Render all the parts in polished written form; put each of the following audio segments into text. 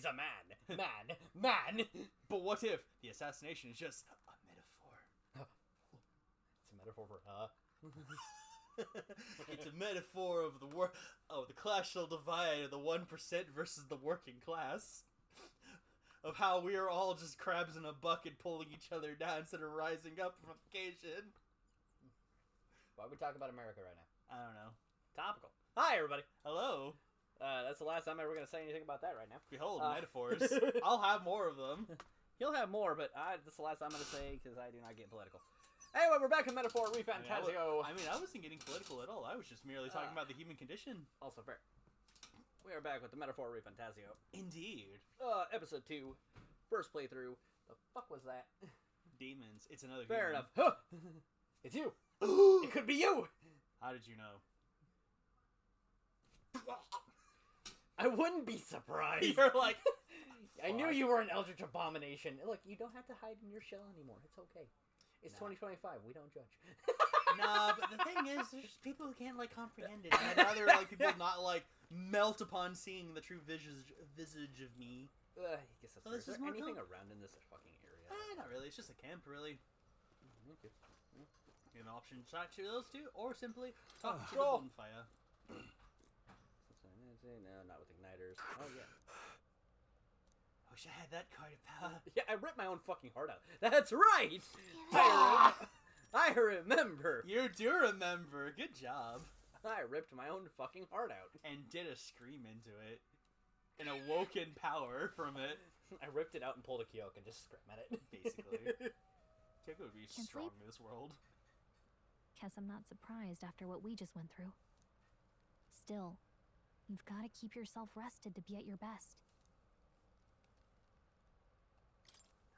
a man. Man. But what if the assassination is just a metaphor? It's a metaphor for It's a metaphor of the classal divide of the 1% versus the working class. Of how we are all just crabs in a bucket pulling each other down instead of rising up from occasion. Why are we talking about America right now? I don't know. Topical. Hi, everybody. Hello. That's the last time I'm ever going to say anything about that right now. Behold, metaphors. I'll have more of them. You'll have more, but that's the last I'm going to say because I do not get political. Anyway, we're back in Metaphor ReFantazio. I wasn't getting political at all. I was just merely talking about the human condition. Also fair. We are back with the Metaphor ReFantazio. Indeed. Episode 2. First playthrough. The fuck was that? Demons. It's another Fair human. enough. Huh. It's you. It could be you. How did you know? I wouldn't be surprised. You're like... I knew you were an Eldritch Abomination. Look, you don't have to hide in your shell anymore. It's okay. It's 2025. We don't judge. Nah, but the thing is, there's just people who can't, comprehend it. And I'd rather, people not, melt upon seeing the true visage of me. I guess that's Is there anything around in this fucking area? Not really. It's just a camp, really. Okay. You have an option to talk to those two, or simply talk to the bonfire. No, not with igniters. Oh, yeah. I wish I had that kind of power. Yeah, I ripped my own fucking heart out. That's right! I remember! You do remember. Good job. I ripped my own fucking heart out. And did a scream into it. And awoken power from it. I ripped it out and pulled a Kyoko and just scream at it. Basically. Kyoko would be strong in this world. Guess I'm not surprised after what we just went through. Still, you've got to keep yourself rested to be at your best.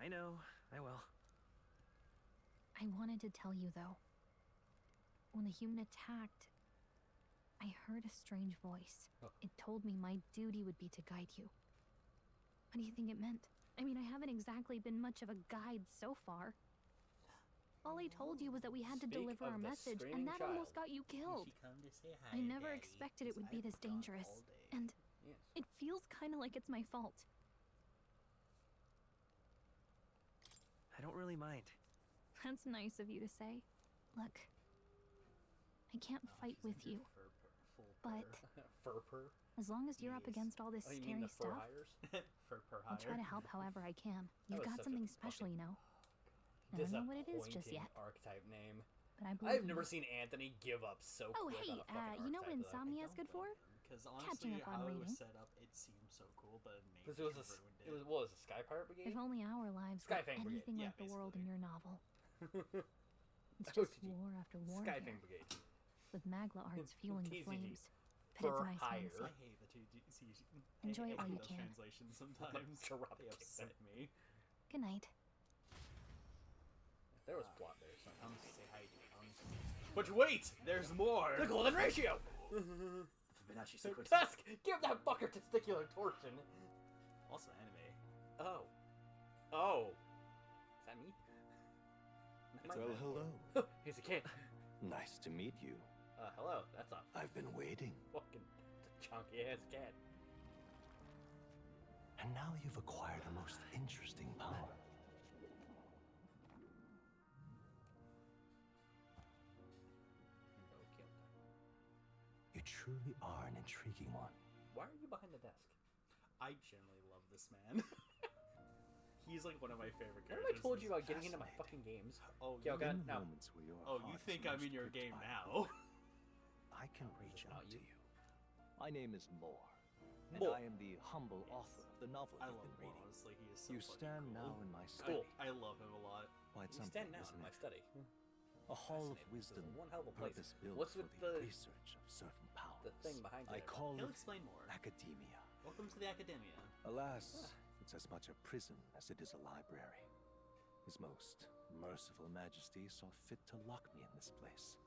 I know. I will. I wanted to tell you, though. When the human attacked, I heard a strange voice. It told me my duty would be to guide you. What do you think it meant? I mean, I haven't exactly been much of a guide so far. All I told you was that we had to deliver our message, and that almost got you killed. I never expected it would be this dangerous, and it feels kind of like it's my fault. I don't really mind. That's nice of you to say. Look, I can't fight with you, but as long as you're up against all this scary stuff, I'll try to help however I can. You've got something special, you know. I don't know what it is just yet. Archetype name. But I believe I've never seen Anthony give up so quick. Oh, hey, you know what insomnia is good for? Because honestly, Catching up on how it reading. was set up, it seemed so cool, but Because it was a Sky Pirate Brigade? If only our lives were Skyfang Brigade. anything Yeah, like the world basically. in your novel. It's just OTG. war after war Skyfang here, Brigade. with Magla arts fueling the TCG. flames. But it's a nice hire. fantasy. I hate the two. Enjoy it while you those can. translations sometimes. Drop They kick upset me. Good night. There was plot there. So. I'm gonna say hi to But wait, there's more. The golden ratio! Fibonacci sequence. Tusk! Give that fucker testicular torsion! Also anime. Oh. Oh. Is that me? Well, hello. Here's a kid. Nice to meet you. Hello. That's a I've been waiting. fucking chunky ass cat. And now you've acquired a most interesting power. You truly are an intriguing one. Why are you behind the desk? I generally love this man. He's like one of my favorite What have characters. I told you about getting into Fascinating. my fucking games? Oh, Kyoka, In the no. moments where your Oh, you heart's think I'm most in your game gripped by now? I can reach Not out to you. you. My name is Moore, and Moore. I am the humble author of the novel I you've love been him, reading. honestly. He is so You fucking stand cool. now in my study. I love him a lot. Quite You something, stand now isn't in my it? study. A hall of Fascinating. This is wisdom, one hell of a place. purpose-built What's for with the the- research of certain powers. The thing behind you. I there? call He'll it explain more. academia. Welcome to the Academia. Alas, it's as much a prison as it is a library. His most merciful majesty saw fit to lock me in this place.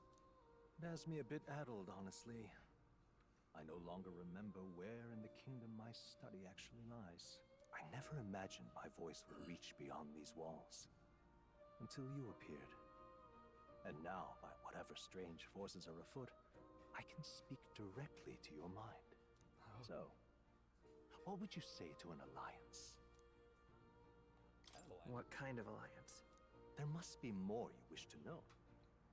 It has me a bit addled, honestly. I no longer remember where in the kingdom my study actually lies. I never imagined my voice would reach beyond these walls. Until you appeared. And now, by whatever strange forces are afoot, I can speak directly to your mind. So, what would you say to an alliance? What kind of alliance? There must be more you wish to know.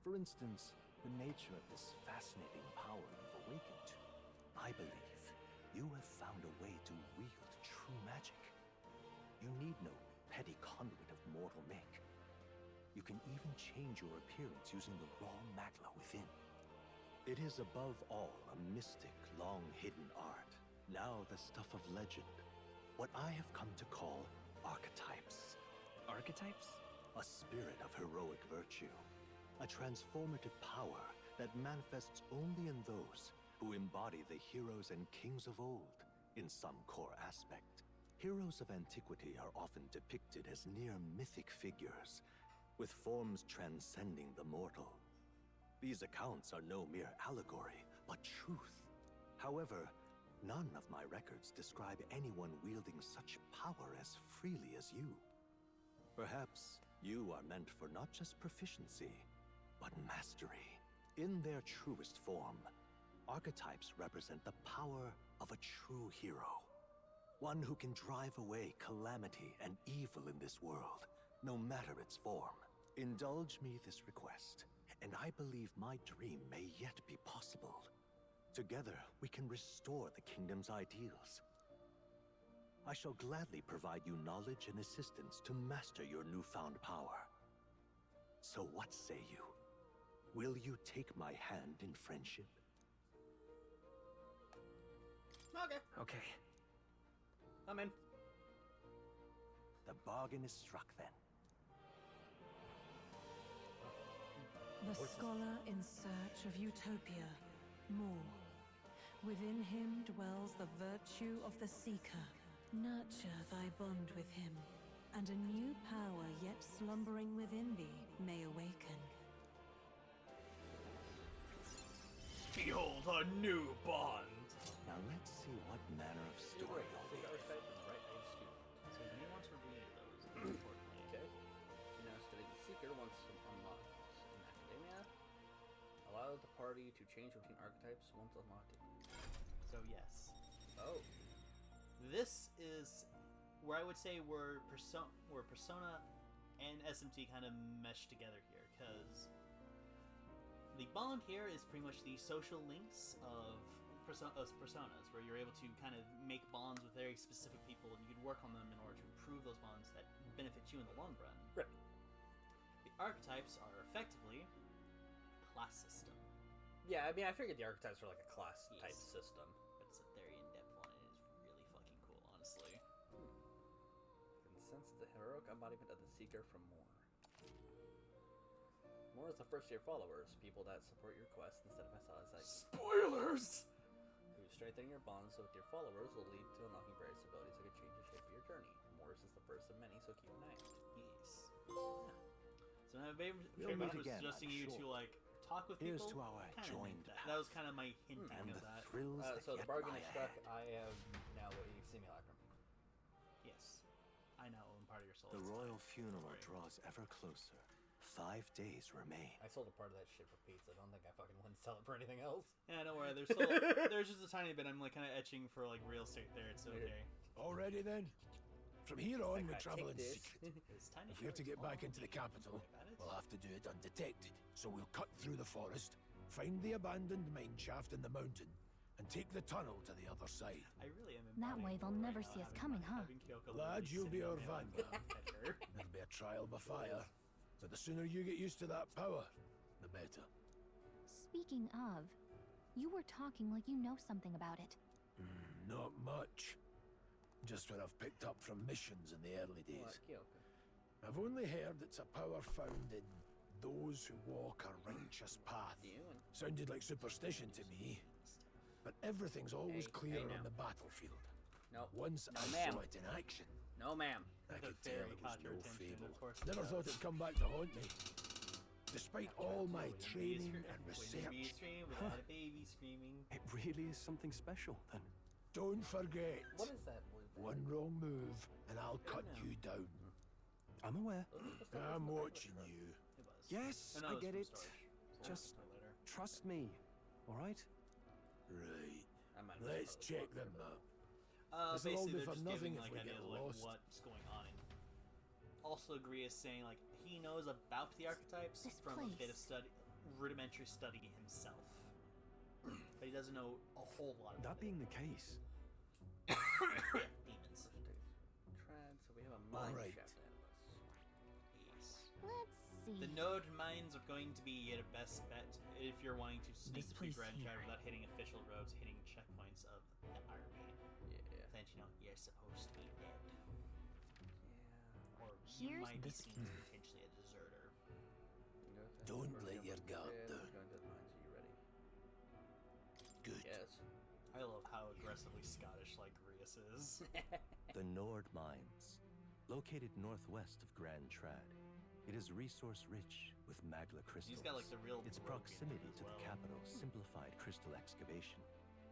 For instance, the nature of this fascinating power you've awakened to. I believe you have found a way to wield true magic. You need no petty conduit of mortal make. You can even change your appearance using the raw magla within. It is above all a mystic, long-hidden art, now the stuff of legend. What I have come to call archetypes. Archetypes? A spirit of heroic virtue. A transformative power that manifests only in those who embody the heroes and kings of old in some core aspect. Heroes of antiquity are often depicted as near mythic figures, with forms transcending the mortal. These accounts are no mere allegory, but truth. However, none of my records describe anyone wielding such power as freely as you. Perhaps you are meant for not just proficiency, but mastery. In their truest form, archetypes represent the power of a true hero. One who can drive away calamity and evil in this world, no matter its form. Indulge me this request, and I believe my dream may yet be possible. Together, we can restore the kingdom's ideals. I shall gladly provide you knowledge and assistance to master your newfound power. So what say you? Will you take my hand in friendship? Okay, Okay. I'm in. The bargain is struck then. The scholar in search of utopia. More. Within him dwells the virtue of the seeker. Nurture thy bond with him, and a new power yet slumbering within thee may awaken. Behold a new bond! Now let's see what manner of story you'll be. So you want to read those, importantly. Okay. You now study the Seeker once unlocked in Academia. Allow the party to change between archetypes once unlocked. So yes. Oh. This is where I would say where Persona and SMT kind of mesh together here, because the bond here is pretty much the social links of personas, where you're able to kind of make bonds with very specific people, and you can work on them in order to improve those bonds that benefit you in the long run. Right. The archetypes are effectively a class system. Yeah, I mean, I figured the archetypes were like a class type Yes. system. But it's a very in-depth one, and it is really fucking cool, honestly. You can sense the heroic embodiment of the Seeker from More. More is the first-year followers, people that support your quest instead of SLS. Spoilers! Who strengthening your bonds with your followers will lead to unlocking various abilities that can change the shape of your journey. Morris is the first of many, so keep an eye out. Yes. Yeah. So my favorite We'll was meet again, suggesting I'm you sure. to like talk with Here's people. to our Kinda joined like that was kind of my hinting and of the that. thrills that So the yet bargain lie is struck. ahead. I am now a simulacrum. Yes, I know. I'm part of your soul. The it's royal fine. funeral Don't worry. draws ever closer. 5 days remain. I sold a part of that shit for pizza. I don't think I fucking want to sell it for anything else. Yeah, don't worry. There's still, there's just a tiny bit. I'm like kind of etching for like real estate there. It's okay. Already then? From here on, Like, we I travel take in this. secret. It's tiny. If we're to get back into the Don't capital, worry about it. we'll have to do it undetected. So we'll cut through the forest, find the abandoned mine shaft in the mountain, and take the tunnel to the other side. I really am. That embodying way they'll right never now, see us having coming, huh? having Kyoko Lad, literally you'll be sitting our on me vanguard. at her. It'll be a trial by fire, but the sooner you get used to that power, the better. Speaking of, you were talking like you know something about it. Not much. Just what I've picked up from missions in the early days. What, Kyoko? I've only heard it's a power found in those who walk a righteous path. You and Sounded like superstition to me, but everything's always Hey, clear hey on now. the battlefield. Nope. Once No, I ma'am. saw it in action, No, ma'am. I That could tell very it was caught your no attention, fable. of course it Never does. thought it'd come back to haunt me. Despite all my When the training baby and scream- when the baby research, scream, without a baby screaming. It really is something special, then. don't forget, What is that? Blue thing? one wrong move and I'll cut you down. I'm aware. I'm watching you. It was. Yes, Oh, no, I it's get from it. storage. So Just for later. trust me, all right? Right, I'm out of let's those check books. the map. This'll all Basically, be they're for just nothing giving if like we get ideas of like lost. what's going on. And also, agree is saying like he knows about the archetypes This from a bit of place. rudimentary study himself, but he doesn't know a whole lot about That being the case, yeah, demons. Trad, so we have a mine Alright. shaft ahead of us. Yes. Let's see. The node mines are going to be your best bet if you're wanting to sneak This through place Grand here. Shire without hitting official roads, hitting checkpoints of the army. Yeah. Since you know you're supposed to be dead, Yeah. or you Here's might be this- seen as potentially a deserter. Don't let your guard down. Going to the mines. Are you ready? Good. Yes. I love how aggressively Scottish like Rias is. The Nord Mines. Located northwest of Grand Trad, it is resource-rich with magla crystals. He's got like the real. Its brogue in proximity him as to the well. capital simplified crystal excavation,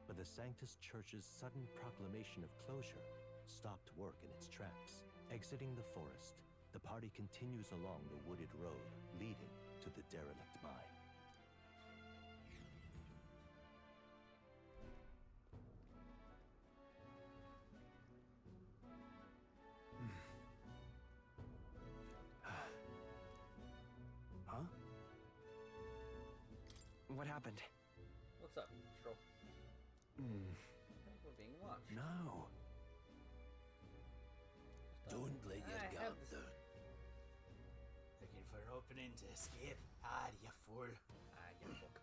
but the Sanctus Church's sudden proclamation of closure stopped work in its tracks. Exiting the forest, the party continues along the wooded road leading to the derelict mine. huh? What happened? What's up, Stroll? Hmm. We're being watched. No. Don't let your I guard have this- down. Looking for opening to escape? Ah, you fool! Ah, you fuck.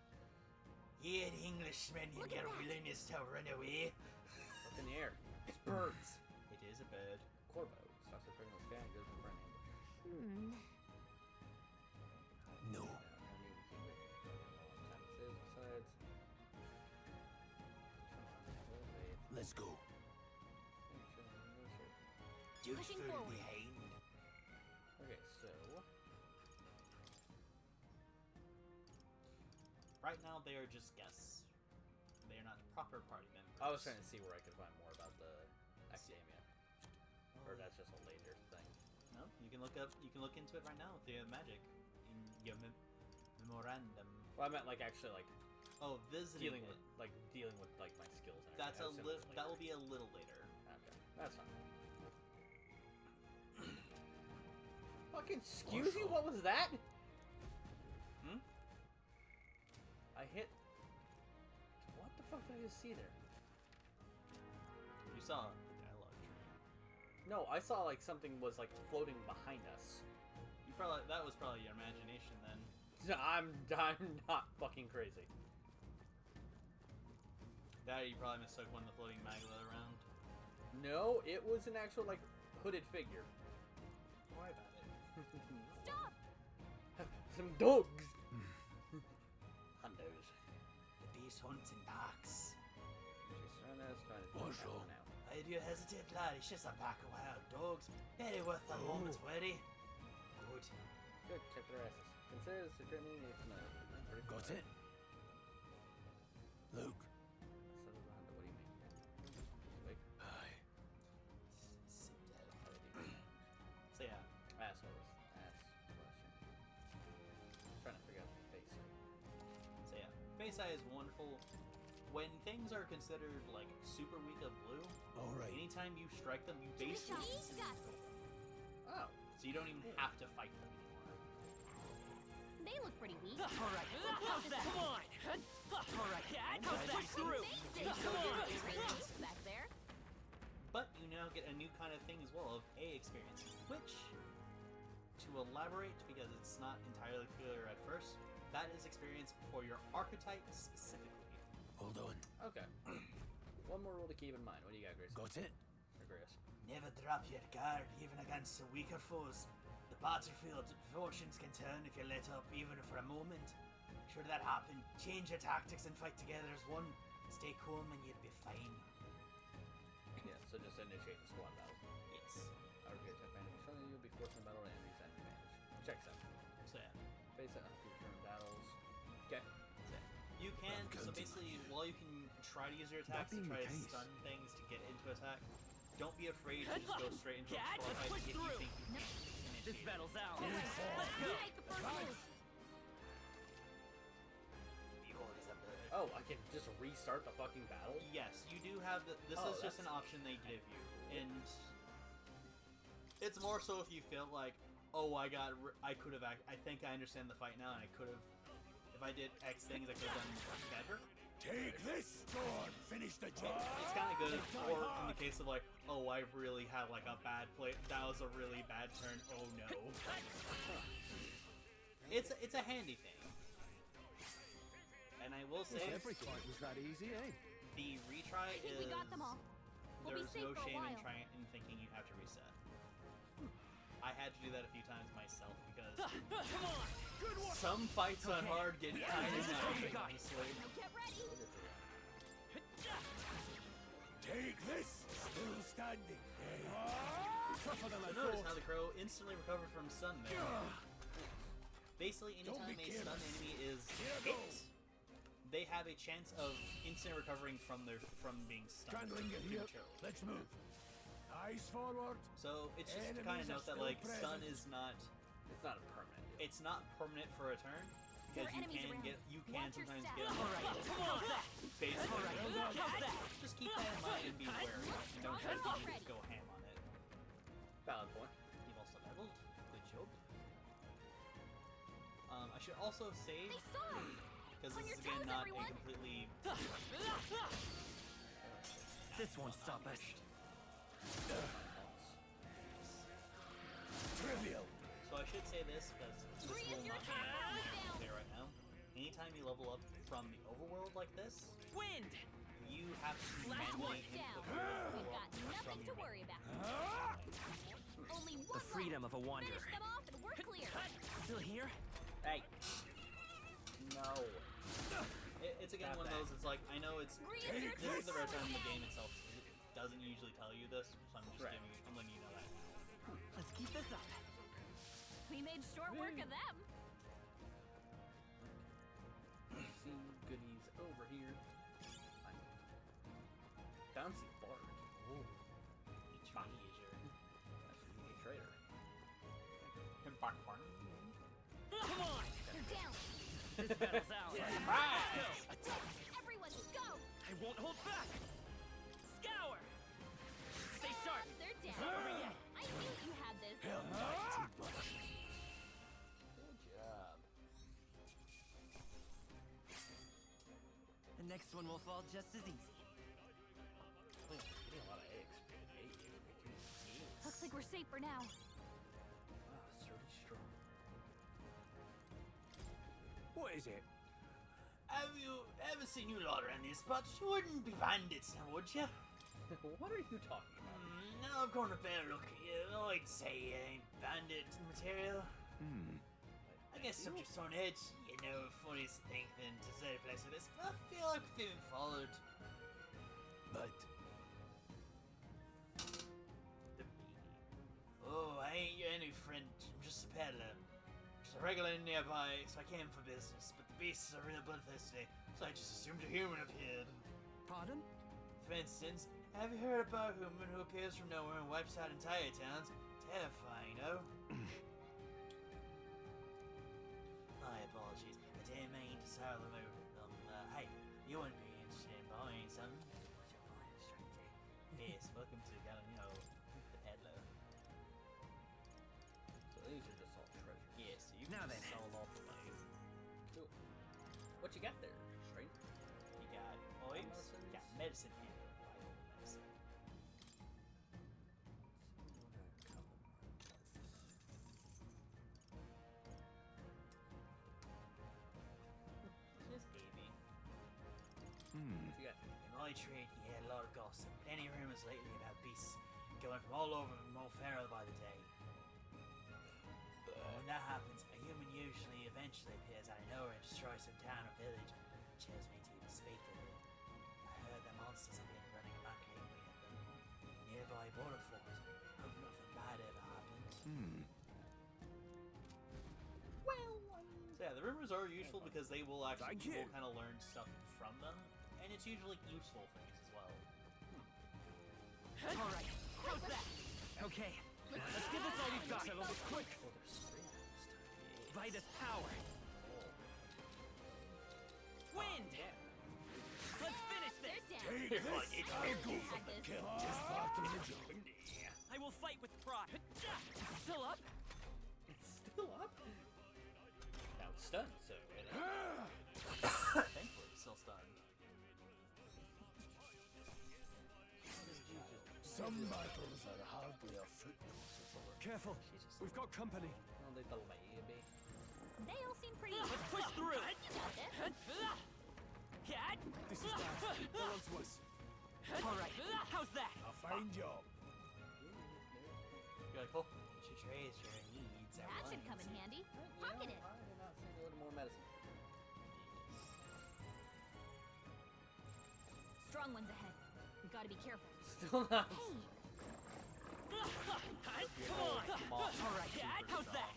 Here, Englishman, in your willingness to run away. Up in the air. It's birds. It is a bird. Corvo stops appearing in the sky and goes for an ambush. No. Let's go. Just Pushing further forward. behind. Okay, so Right now, they are just guests. They are not proper party members. I was trying to see where I could find more about the academia, or that's just a later thing. No, you can look up. You can look into it right now with the magic in your memorandum. Well, I meant like actually like Oh, visiting dealing it. with my skills. And That's a everything. that will be a little later. Okay, that's fine. Fucking excuse you, what was that? Hmm? I hit. What the fuck did I just see there? You saw the dialogue tree. No, I saw like something was like floating behind us. You probably that was probably your imagination then. I'm not fucking crazy. That you probably mistook one of the floating magla around. No, it was an actual like hooded figure. Don't worry about it. Stop! Some dogs. Hundos. The beast hunts in darks. Marshal. Why do you hesitate, lad? It's just a pack of wild dogs. Very worth a moment's worry. Good. Good, check their asses. Consider the secret meaning if not. Got it? Luke. What do you mean? Wait. Aye. So yeah, Asshole. Ass question. Trying to figure out the face. Face Eye is wonderful. When things are considered like super weak of blue, Alright. anytime you strike them, you basically He's got this. Oh. so you don't even have to fight them anymore. They look pretty weak. Alright, how's that? Come on! Alright, how's that? Through! Back there. But you now get a new kind of thing as well of A experience, which, to elaborate, because it's not entirely clear at first, that is experience for your archetype specifically. Hold on. Okay. One more rule to keep in mind. What do you got, Grace? Got it? Or Grace? Never drop your guard, even against the weaker foes. The battlefield fortunes can turn if you let up, even for a moment. Should that happen, change your tactics and fight together as one. Stay calm and you'll be fine. Yeah, so just initiate the squad battle. Yes. Our gear type advantage. Showing you'll be forced in battle and enemies at advantage. Checks out. So yeah. Face it up to turn battles. Okay. You can, I'm so counting. basically, while you can try to use your That attacks to being try the to case. stun things to get into attack, don't be afraid to just go straight into a Yeah, squad let's fight push if you through. think you can This initiate. battle's out. You Let's go! take the first move. Behold is a bird. Oh, I can just restart the fucking battle? Yes, you do have the, this Oh, is just an that's- option they give you, and it's more so if you feel like, oh, I could have, I think I understand the fight now, and I could have, if I did X things, I could have done better. Take this! Go on, finish the job! It's kind of good, or in the case of like, oh, I really had like a bad play, that was a really bad turn, oh no. It's a handy thing. And I will say, Every fight was that easy, eh? the retry I think is, we got them all. We'll be there's safe no for a shame in while. thinking you have to reset. I had to do that a few times myself because Come on! Good one! some fights on hard get kind of This is what you nutty, got. honestly. Now get ready. Take this! Still standing. There you are. Tougher than I So notice thought. how the crow instantly recovered from stun there. Basically, anytime Don't a be stun careless. enemy is Here hit, goes. they have a chance of instant recovering from being stunned Candling it here. prematurely. Let's move. Eyes forward. So it's just to kind of Enemies are note that still like stun present. is not It's not a permanent. it's not permanent for a turn because There are enemies around. you can Watch your sometimes step. get Alright, how's that? basically. How's that? Just keep that in mind and be wary. And don't try to just go ham on it. Valid point. You've also leveled. Good job. I should also save They saw us. because On this your is again toes, not everyone. a completely. This won't stop us. Trivial. So I should say this because this Bree, will is your not attack power be down? clear right now. Anytime you level up from the overworld like this, Wind! you have to Last manually one. Down. input your level We've got up from nothing to your worry about. Only one The freedom left. of a wanderer. Finish them off and we're clear. Still here? Hey. No. It's again Got one of that. those. It's like I know it's Bree, is your this is the attack rare time power in the down? game itself doesn't usually tell you this, so I'm just Right. I'm letting you know that. Let's keep this up. We made short work of them. See goodies over here. Bouncy bark. Ooh. Each me is your That's a trader. bark barn. Come on! They're down. This battle's ours. Let's go! Everyone, go. I won't hold back! Scour! Stay sharp! They're down. Not over yet. I knew you had this. Hell, not too much. Good job. The next one will fall just as easy. Oh, getting a lot of eggs. Eggs. Looks like we're safe for now. Ah, sturdy strong. What is it? Have you ever seen you lot around these parts? You wouldn't be bandits now, would you? What are you talking about? Now I've got a better look at you. I'd say you ain't bandit material. I guess I'm just on edge. You know, funniest thing than to say a place like this, but I feel like we're being followed. But The baby. Oh, I ain't your any friend. I'm just a peddler. Just a regular nearby, so I came for business. But the beasts are real bloodthirsty, so I just assumed a human appeared. Pardon? For instance, have you heard about a human who appears from nowhere and wipes out entire towns? Terrifying, no? My apologies. I didn't mean to sour the mood. Hey, you wouldn't be interested in buying something? What's your mind, stranger? Yes, welcome to, the peddler. So these are just all treasure. Yes, so you Now can then. just sell off the money. Cool. What you got there, stranger? You got oils, Medicines. got medicine here. Vital medicine. Just baby. What you got there? In my trade, you hear a lot of gossip. Plenty of rumors lately about beasts going from all over more feral by the day. When that happens, a human usually eventually appears out of nowhere and destroys some town or village. Chills me to even speak of it. I heard that monsters have been running amok lately at the nearby border fort. Hope nothing bad ever happens. So yeah, the rumors are useful because they will actually Thank you. will kind of learn stuff from them, and it's usually useful things as well. Alright, how's that? Okay. Let's give this all we've got. Oh, there's three this time. By this power. Wind! Take You're this! like, I'll go for the kill. Just far to the job. I will fight with pride. Still up? It's still up. Now it's stunned, so Thankfully, it's still stunned. Some battles are hardly a footnote if I were Careful. We've got company. well, they tell my EB. They all seem pretty. Let's push through. You got this. Cat. This is bad. They're onto us. All right. How's that? a fine job. You're like, oh, she trades your needs at That should once. come in handy. Pocket it. I did not say a little more medicine. Strong ones ahead. We gotta be careful. Still not. Hey, Come on. All right. Cat. How's that?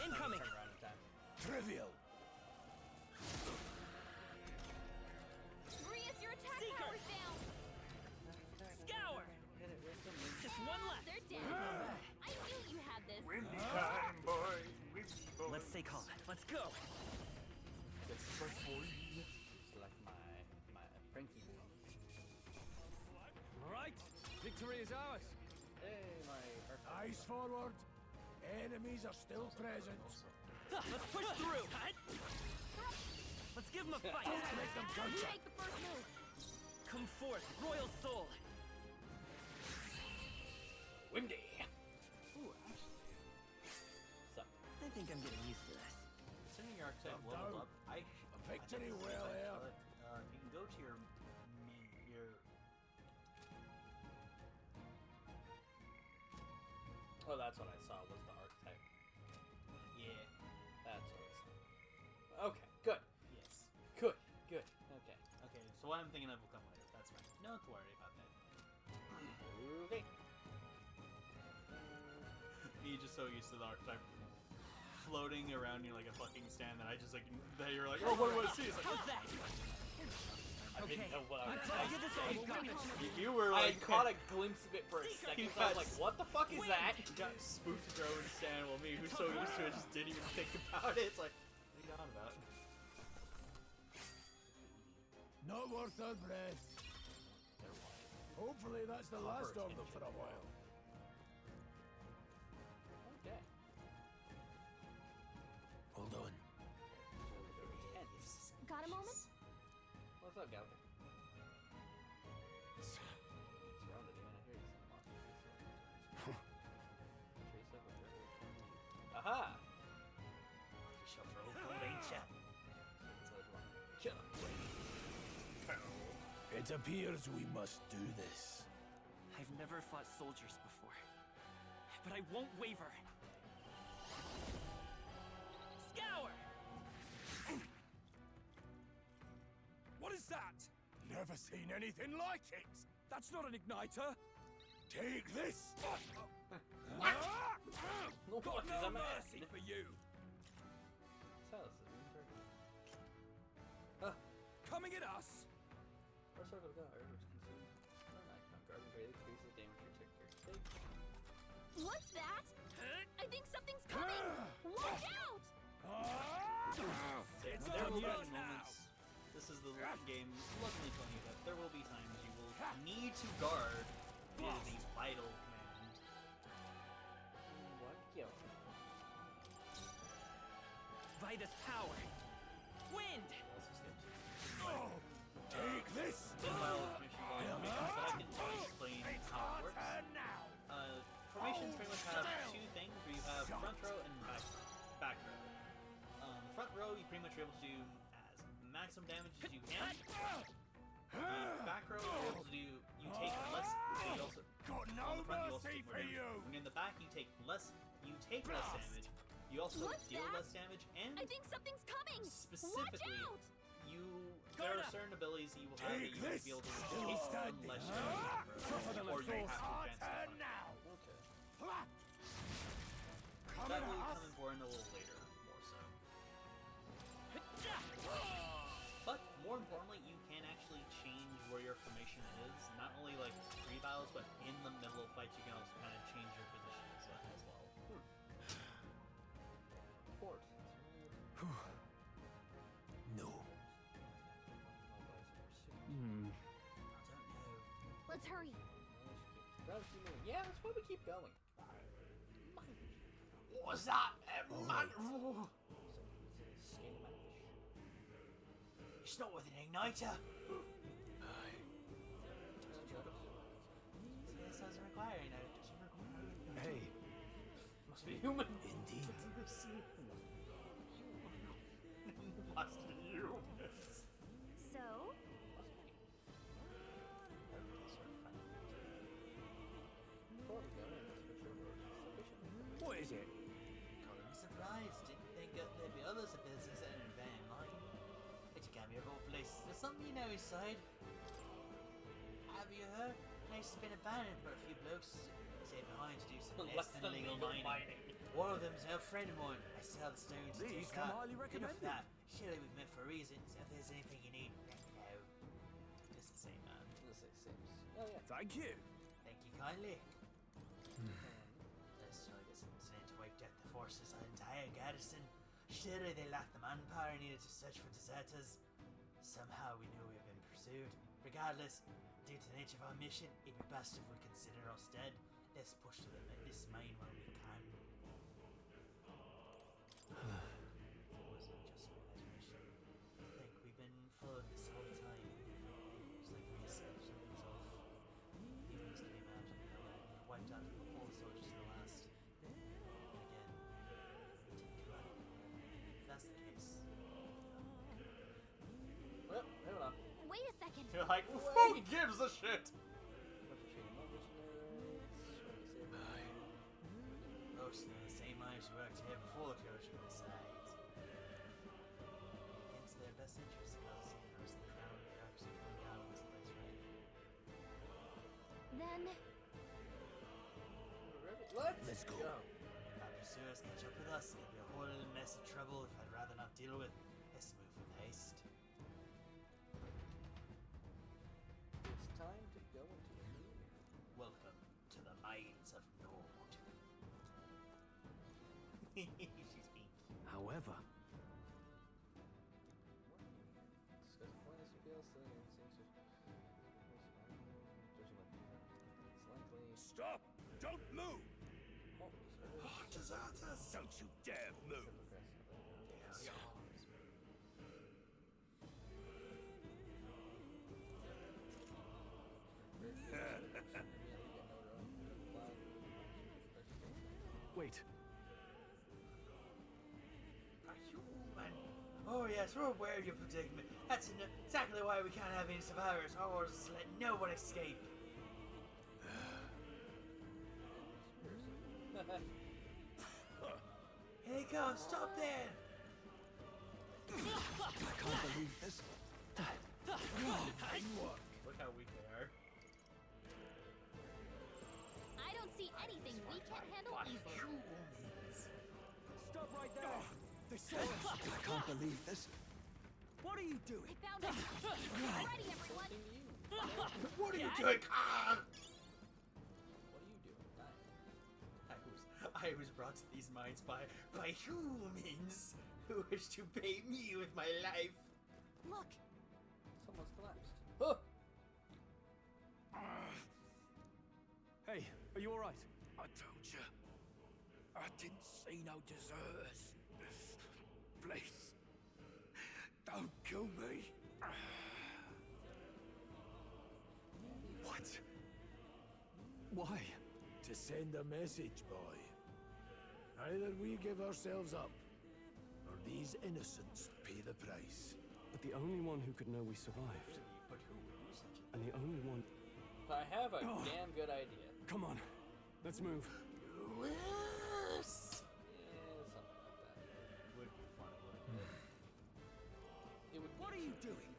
Incoming. Turn around in time. Trivial. Marius, your attack Seeker. power's down. Scour. Hit it with some Just one left. They're dead. I knew you had this. Windy time, boy. Windy boy. Let's stay calm. Let's go. Just like my Frankie boy. All right. Victory is ours. Hey, my Eyes forward. Enemies are still present. Let's push through. Let's give them a fight. Make them You counter. make the first move. Come forth, royal soul. Windy. Ooh, actually, So, I think I'm getting used to this. considering your archetype Calm leveled down. up, Victory I well earned. if you can go to your oh, that's what I saw was the archetype. yeah, That's what I saw. Okay, good, yes. good, good. Okay. Okay, so what I'm thinking of will come later. That's fine. Don't worry about that. Okay. You're just so used to the archetype floating around you like a fucking stand that I just like that you're like, oh, what do I see? It's like, How's that? I didn't know what I was I'll give this all you've got. you were I like, caught a glimpse of it for a Seeker. second, so I was like, what the fuck is that? You got spooked throwing stand while me, who's so used to it, just didn't even think about it. It's like, what are you on about? Not worth our breath. Hopefully that's the last of them for a while. Okay. Hold on. Got a moment? What's up, Gallagher? Surrounded you, and I hear you some monsters. Trace of a river can lead. Aha! Chauffeur, gold ain't ya? Kill him. It appears we must do this. I've never fought soldiers before, but I won't waver. Scour! What is that? Never seen anything like it. That's not an igniter. Take this. No, Got what is no a man? mercy for you. Silas is in turn. Coming at us. First circle to go. Arrows consumed. An icon guard greatly increases damage to your state. What's that? I think something's coming. Watch out! It's There on will be you now. moments. This is the game lovingly telling you that there will be times you will need to guard via the vital command. What? Kill. Vitus power. Wind! Take this. Meanwhile, information volume, I can explain how it works. Formations pretty much have two things where you have front row and back row. Front row you pretty much are able to do as maximum damage as you can. The back row you're able to do, you take less, so you also, Got on no the front you also mercy take more for damage. you. When you're in the back you take less damage. You also What's deal that? less damage, and I think something's coming. specifically, Watch out! there are certain abilities that you will have that Take you won't this. be able to Still escape standing. unless you have Tougher than I or you thought. have to Our advance to the turn front. now. Okay. That will come important a little later, more so. But more importantly, you can actually change where your formation is. Not only only like 3 battles, but in the middle of fights you can also kind of change your position as well. Fort. No. Hmm. I don't know. Let's hurry. Yeah, that's why we keep going. What was that? Man! It's not with an igniter. This doesn't require an igniter. Doesn't require. Hey, Must be human. indeed. Must be you. So, What is it? Calling me surprised. Didn't think there'd be others of business in an van mine. It got me a whole place. There's something you know inside. Have you heard? The place has been abandoned, but a few blokes stayed behind to do some less than legal mining. One of them's a friend of mine. I sell the stones. These come highly recommended. That. Surely we've met for reasons. If there's anything you need, let me know. It's the same man. Oh yeah. Thank you. Thank you kindly. This incident wiped out the forces of the entire garrison. Surely they lacked the manpower needed to search for deserters. Somehow we knew we had been pursued. Regardless, due to the nature of our mission, it'd be best if we consider us dead. Let's push to this mine while we can. Wasn't just my imagination. I think we've been followed this whole time. It's like we said, something's off. Humans came out and wiped out all the soldiers in the last. And again, we didn't kill anyone. If that's the case, Well, hold on. wait a second. you're like, who gives a shit? Most of the same miners who worked here before the closure besides. Against their best interests, because the rest of the crown are actually coming down on this place, right? Then, Let's go. Our pursuers catch up with us, it'll be a whole little mess of trouble if I'd rather not deal with. Let's move with haste. It's time to go into the new year. Welcome to the mines of Nord. She's being However, Discuss pointless appeals to the instincts it's likely. Stop! Don't move! deserters! Don't you dare move! wait. Are you human? Oh yes, we're aware of your predicament. That's exactly why we can't have any survivors. Our orders is to let no one escape. Here he comes, stop there! I can't believe this. Look how weak they are. I don't see anything we can't handle easily. Stop right there! I can't believe this. What are you I doing? found it. Ready, everyone. What are you doing? Ah! What are you doing? I was brought to these mines by humans who wish to pay me with my life. Look, Someone's collapsed. Huh! Hey, are you alright? I told you. I didn't see no deserters. Please. Don't kill me. What? Why? To send a message, boy. Either we give ourselves up, or these innocents pay the price. But the only one who could know we survived, But who would do such a and the only one. I have a damn good idea. Come on, let's move. Yes! Yeah, something like that. Would be fun, wouldn't it? It would What are you doing?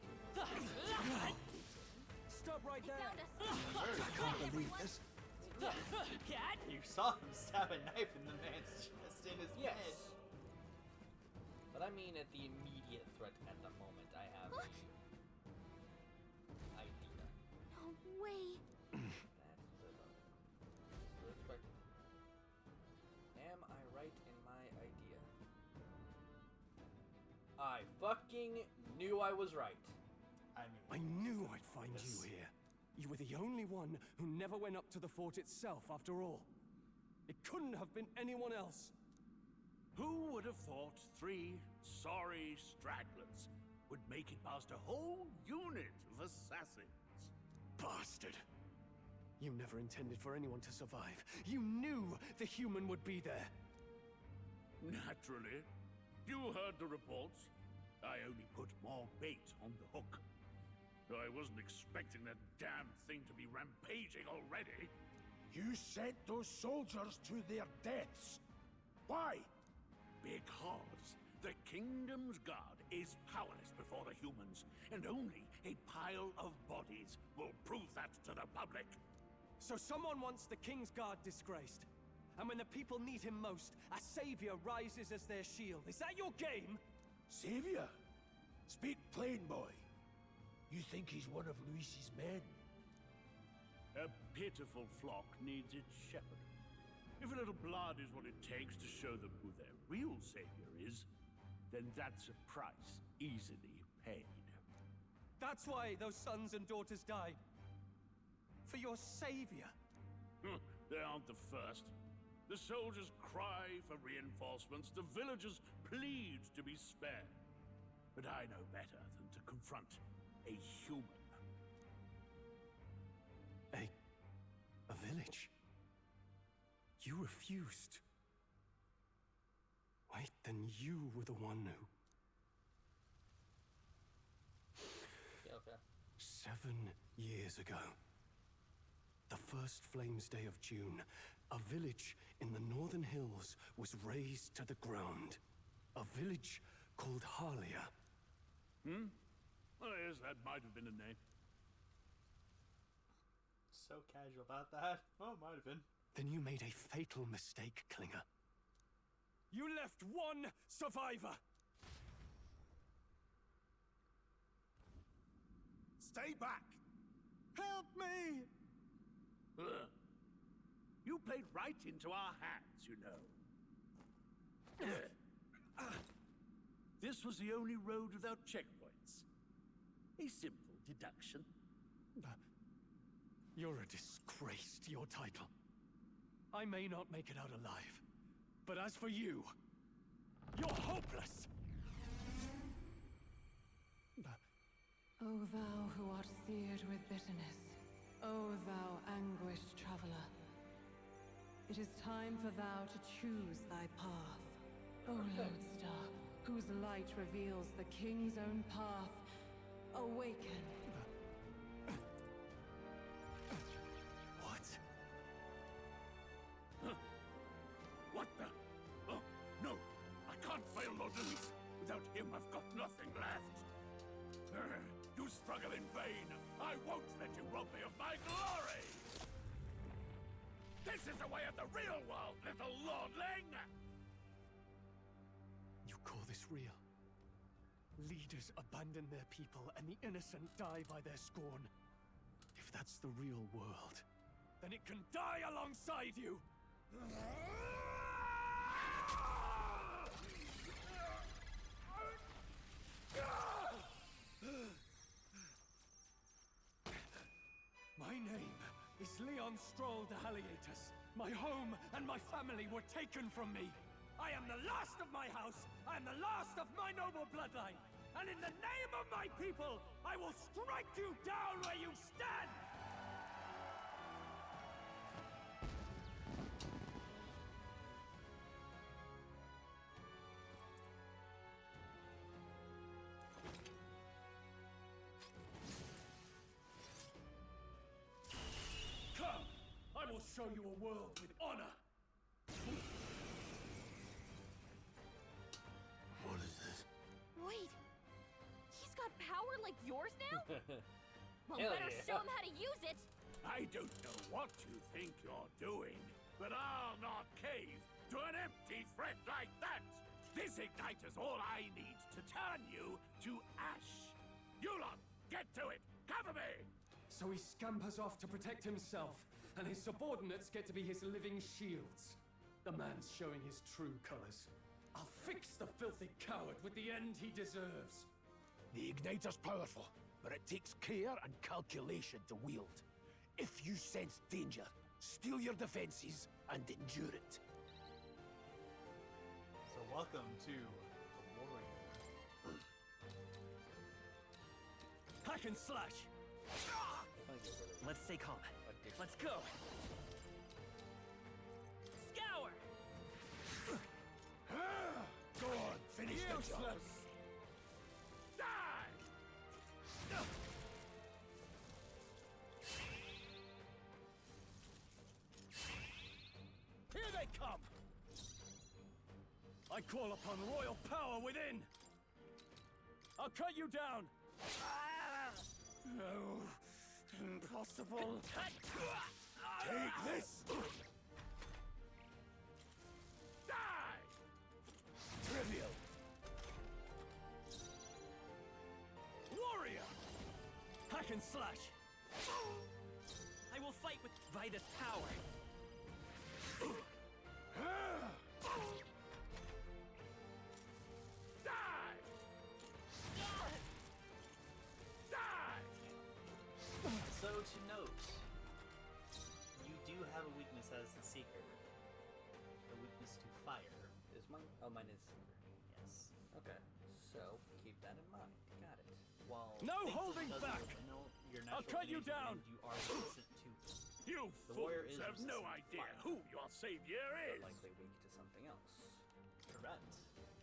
Stop right I there! found us. I can't believe this. Cat? You saw him stab a knife in the man's chest in his Yes. head. But I mean at the immediate threat at the moment I have idea. No way. Am I right in my idea? I fucking knew I was right. I knew I'd find you here. You were the only one who never went up to the fort itself, after all. It couldn't have been anyone else. Who would have thought 3 sorry stragglers would make it past a whole unit of assassins? Bastard. You never intended for anyone to survive. You knew the human would be there. Naturally. You heard the reports. I only put more bait on the hook. I wasn't expecting that damn thing to be rampaging already. You sent those soldiers to their deaths. Why? Because the Kingdom's Guard is powerless before the humans, and only a pile of bodies will prove that to the public. So someone wants the King's Guard disgraced. And when the people need him most, a savior rises as their shield. Is that your game? Savior? Speak plain, boy. You think he's one of Luis's men? A pitiful flock needs its shepherd. If a little blood is what it takes to show them who their real savior is, then that's a price easily paid. That's why those sons and daughters died. For your savior. They aren't the first. The soldiers cry for reinforcements, the villagers plead to be spared. But I know better than to confront a human. A village? You refused. Wait, then you were the one who... Yeah, okay. 7 years ago. The first Flames Day of June, a village in the northern hills was razed to the ground. A village called Harlia. Well, yes, that might have been a name. So casual about that. Oh, might have been. Then you made a fatal mistake, Klinger. You left one survivor! Stay back! Help me! You played right into our hands, you know. This was the only road without checkpoints. A simple deduction. You're a disgrace to your title. I may not make it out alive, but as for you, you're hopeless! O thou who art seared with bitterness, O thou anguished traveler, it is time for thou to choose thy path. O lodestar, whose light reveals the king's own path, awaken. What? What the? Oh, no! I can't fail Lord Louis. Without him, I've got nothing left. You struggle in vain. I won't let you rob me of my glory! This is the way of the real world, little lordling! You call this real? Leaders abandon their people and the innocent die by their scorn. If that's the real world, then it can die alongside you! My name is Leon Stroll de Halietus. My home and my family were taken from me. I am the last of my house. I am the last of my noble bloodline. And in the name of my people, I will strike you down where you stand! Come! I will show you a world with honor! What is this? Wait, he's got power like yours now? Well, Hell better yeah. show him how to use it. I don't know what you think you're doing, but I'll not cave to an empty threat like that! This igniter's all I need to turn you to ash! You lot, get to it! Cover me! So he scampers off to protect himself, and his subordinates get to be his living shields. The man's showing his true colors. I'll fix the filthy coward with the end he deserves. The Igniter's powerful, but it takes care and calculation to wield. If you sense danger, steel your defenses and endure it. So welcome to the Warrior. Hack and slash. Let's stay calm. Let's go. Scour. Go on, finish the job. Die! Here they come. I call upon royal power within. I'll cut you down. No, impossible. Take this! Die! Trivial! Warrior. Hack and slash. I will fight with Vitus power. Die! Die! So to note, you do have a weakness as the Seeker. A weakness to fire. Is mine? Oh, mine is Seeker. Yes. Okay, so keep that in mind. Got it. While No Faithful holding doesn't back! know your I'll natural cut you innate down! wind, you are resistant to You The warrior fools is have no resistant to idea fire. who your savior is. Likely weak to something else. correct.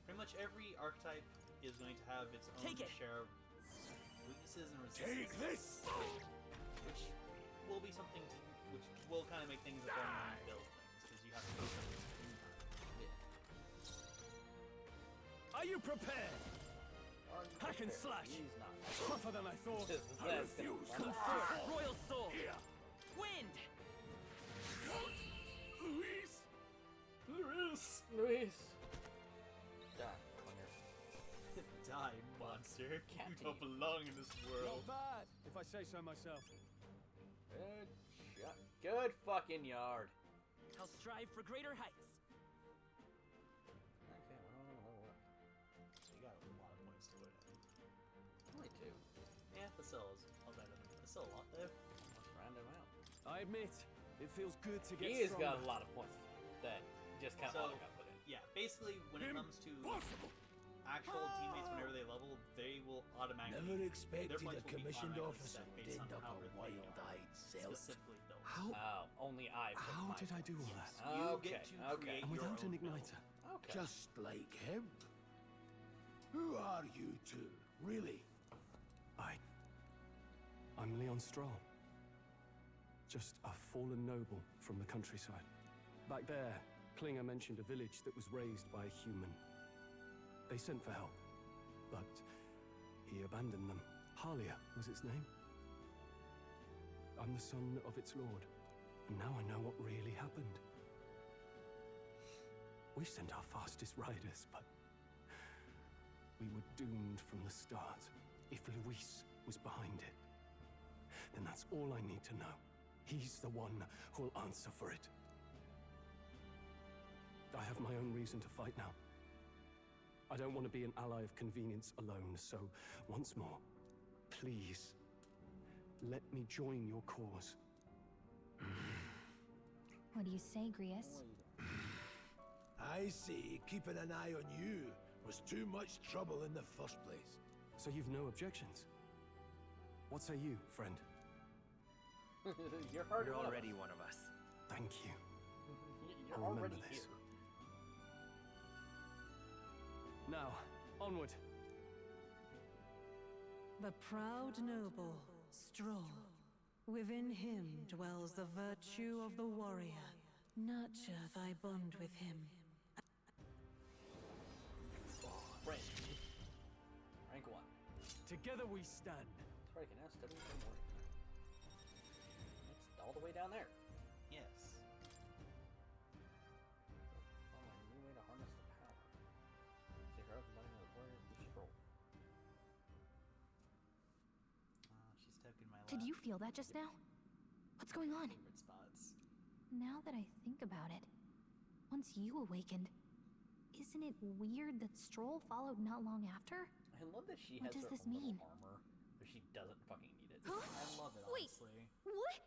Pretty much every archetype is going to have its own Take it. share of weaknesses and Take resistances. this! Which will be something to, which will kind of make things a fun when you build things, because you have to do something in time. Yeah. Are you prepared? Are you Hack and prepared? slash. He's not. Tougher than I thought. That's I refuse gonna to be fight. fun. Royal soul. Here, Wind. Luis. Luis! Die, Clinger. Die, monster. Can't You don't eat. belong in this world. Not bad, if I say so myself. Good shot. Good fucking yard. I'll strive for greater heights. Okay, well, You got a lot of points to put in. only two. Yeah, that's still, that's still a lot there. Let's round him out. I admit, it feels good to get He has stronger. got a lot of points that just kind of So- all got put in. Yeah, basically, when it comes to Impossible. actual teammates, whenever they level, they will automatically. Never expected their a points will be commissioned automatically officer set would based on end up how a they are wild-eyed zealot. specifically built. How? Only I put How my did I do all points. that? You Okay, get to okay. create And your without own an build. igniter. Okay. Just like him. Who are you two, really? I'm Leon Stroll. Just a fallen noble from the countryside. Back there, Klinger mentioned a village that was raised by a human. They sent for help, but he abandoned them. Halia was its name. I'm the son of its lord, and now I know what really happened. We sent our fastest riders, but we were doomed from the start. If Luis was behind it, then that's all I need to know. He's the one who'll answer for it. I have my own reason to fight now. I don't want to be an ally of convenience alone, so once more, please, let me join your cause. What do you say, Grius? I say keeping an eye on you was too much trouble in the first place. So you've no objections? What say you, friend? You're hard You're one of already us. one of us. Thank you. You're I'll already remember this. here. Now, onward. The proud noble, Stroll. Within him dwells the virtue of the warrior. Nurture thy bond with him. Rank. Rank 1. Together we stand. That's right, I can now study for more. It's all the way down there. Yes. Oh, a new way to harness the power. See her embodiment of the warrior who stroll. She's typing my Did you feel that just now? What's going on? Favorite spots. Now that I think about it, once you awakened, isn't it weird that Stroll followed not long after? I love that she What has does her this own little mean? armor, but she doesn't fucking need it. I love it, Wait. honestly. What?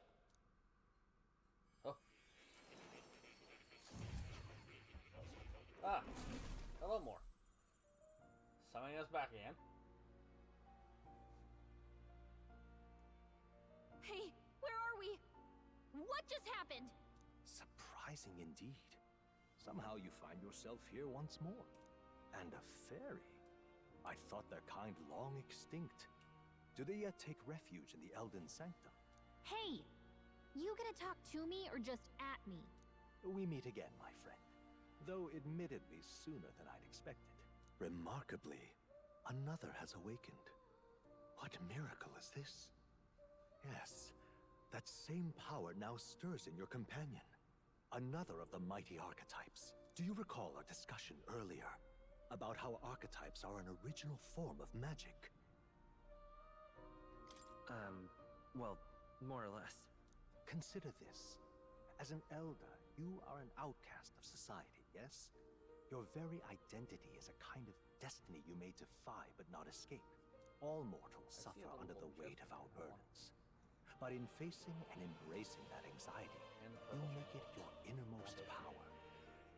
Oh. Ah. Hello, more. Summoning us back again. Hey, where are we? What just happened? Surprising indeed. Somehow you find yourself here once more. And a fairy. I thought their kind long extinct. Do they yet take refuge in the Elden Sanctum? Hey! You gonna talk to me or just at me? We meet again, my friend. Though admittedly sooner than I'd expected. Remarkably, another has awakened. What miracle is this? Yes, that same power now stirs in your companion. Another of the mighty archetypes. Do you recall our discussion earlier about how archetypes are an original form of magic? Well, more or less. Consider this. As an elder, you are an outcast of society, yes? Your very identity is a kind of destiny you may defy but not escape. All mortals suffer under the weight of our burdens. But in facing and embracing that anxiety, you make it your innermost power.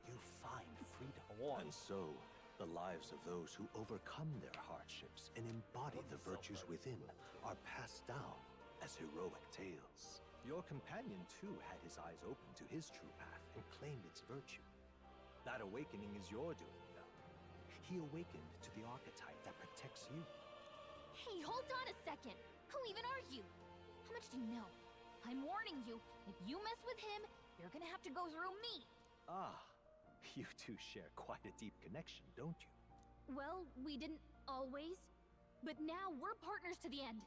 You find freedom. And so, the lives of those who overcome their hardships and embody the virtues within are passed down as heroic tales. Your companion, too, had his eyes open to his true path and claimed its virtue. That awakening is your doing, you know. He awakened to the archetype that protects you. Hey, hold on a second! Who even are you? How much do you know? I'm warning you, if you mess with him, you're gonna have to go through me! Ah, you two share quite a deep connection, don't you? Well, we didn't always. But now we're partners to the end.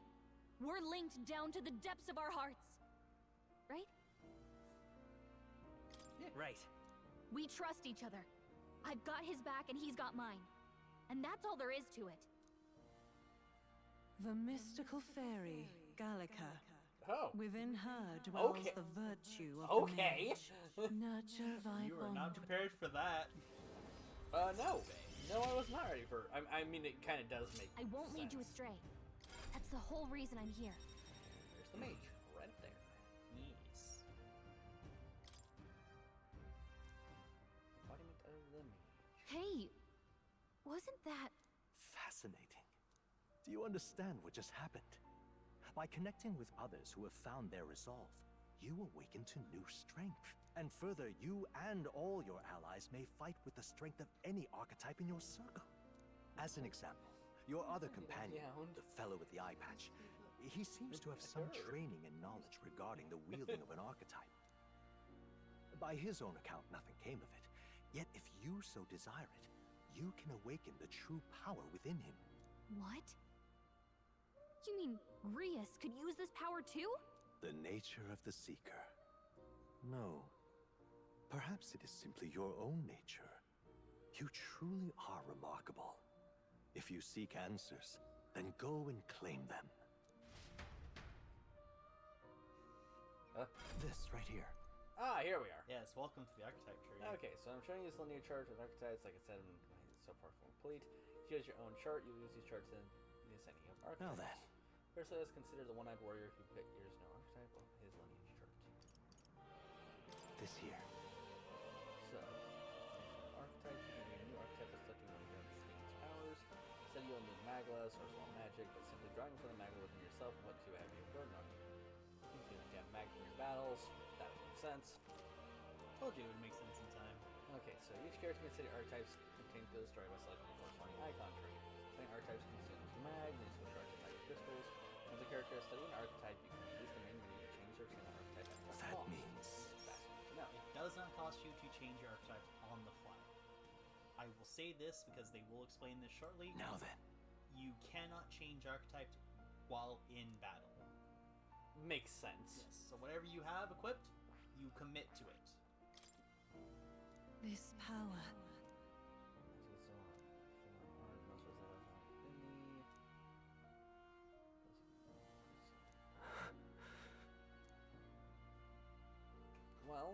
We're linked down to the depths of our hearts. Right? Right. We trust each other. I've got his back and he's got mine. And that's all there is to it. The mystical fairy, Gallica. Oh. Within her dwells Okay. the virtue of the Okay. mage. Nurture thy You are not bond. prepared for that. No. No, I was not ready for... I mean, it kind of does make I won't lead you sense. astray. That's the whole reason I'm here. There's the mage, right up there. Yes. Embodiment of the mage. Hey, wasn't that... Fascinating. Do you understand what just happened? By connecting with others who have found their resolve, you awaken to new strength. And further, you and all your allies may fight with the strength of any archetype in your circle. As an example, your other companion, the fellow with the eye patch, he seems to have some training and knowledge regarding the wielding of an archetype. By his own account, nothing came of it. Yet if you so desire it, you can awaken the true power within him. What? You mean Grius could use this power too? The nature of the Seeker. No. Perhaps it is simply your own nature. You truly are remarkable. If you seek answers, then go and claim them. This right here. Ah, here we are. Yes, welcome to the archetype tree. Okay, so I'm showing you this linear chart of archetypes. Like I said, so far from complete. Choose your own chart. You use these charts in the ascending of archetypes. Now then. First, let us consider the one-eyed warrior who picked yours no archetype on his lineage chart. This here. So, archetypes, you can get a new archetype by selecting one of your its powers. Instead, you'll need Magla, source of all magic, but simply drawing from the Magla within yourself and what to have you burden on you. You can get mag from your battles. That would make sense. Told you it would make sense in time. Okay, so each character can study archetypes contained through the story by selecting the corresponding icon tree. Studying archetypes consumes mag, musical shards, and magic crystals. Once a character has studied an archetype, you can use the main menu to change or turn the archetype at no That cost. means... Fascinating to know. It does not cost you to change your archetypes on the fly. I will say this because they will explain this shortly. Now then. You cannot change archetypes while in battle. Makes sense. Yes, so whatever you have equipped, you commit to it. This power.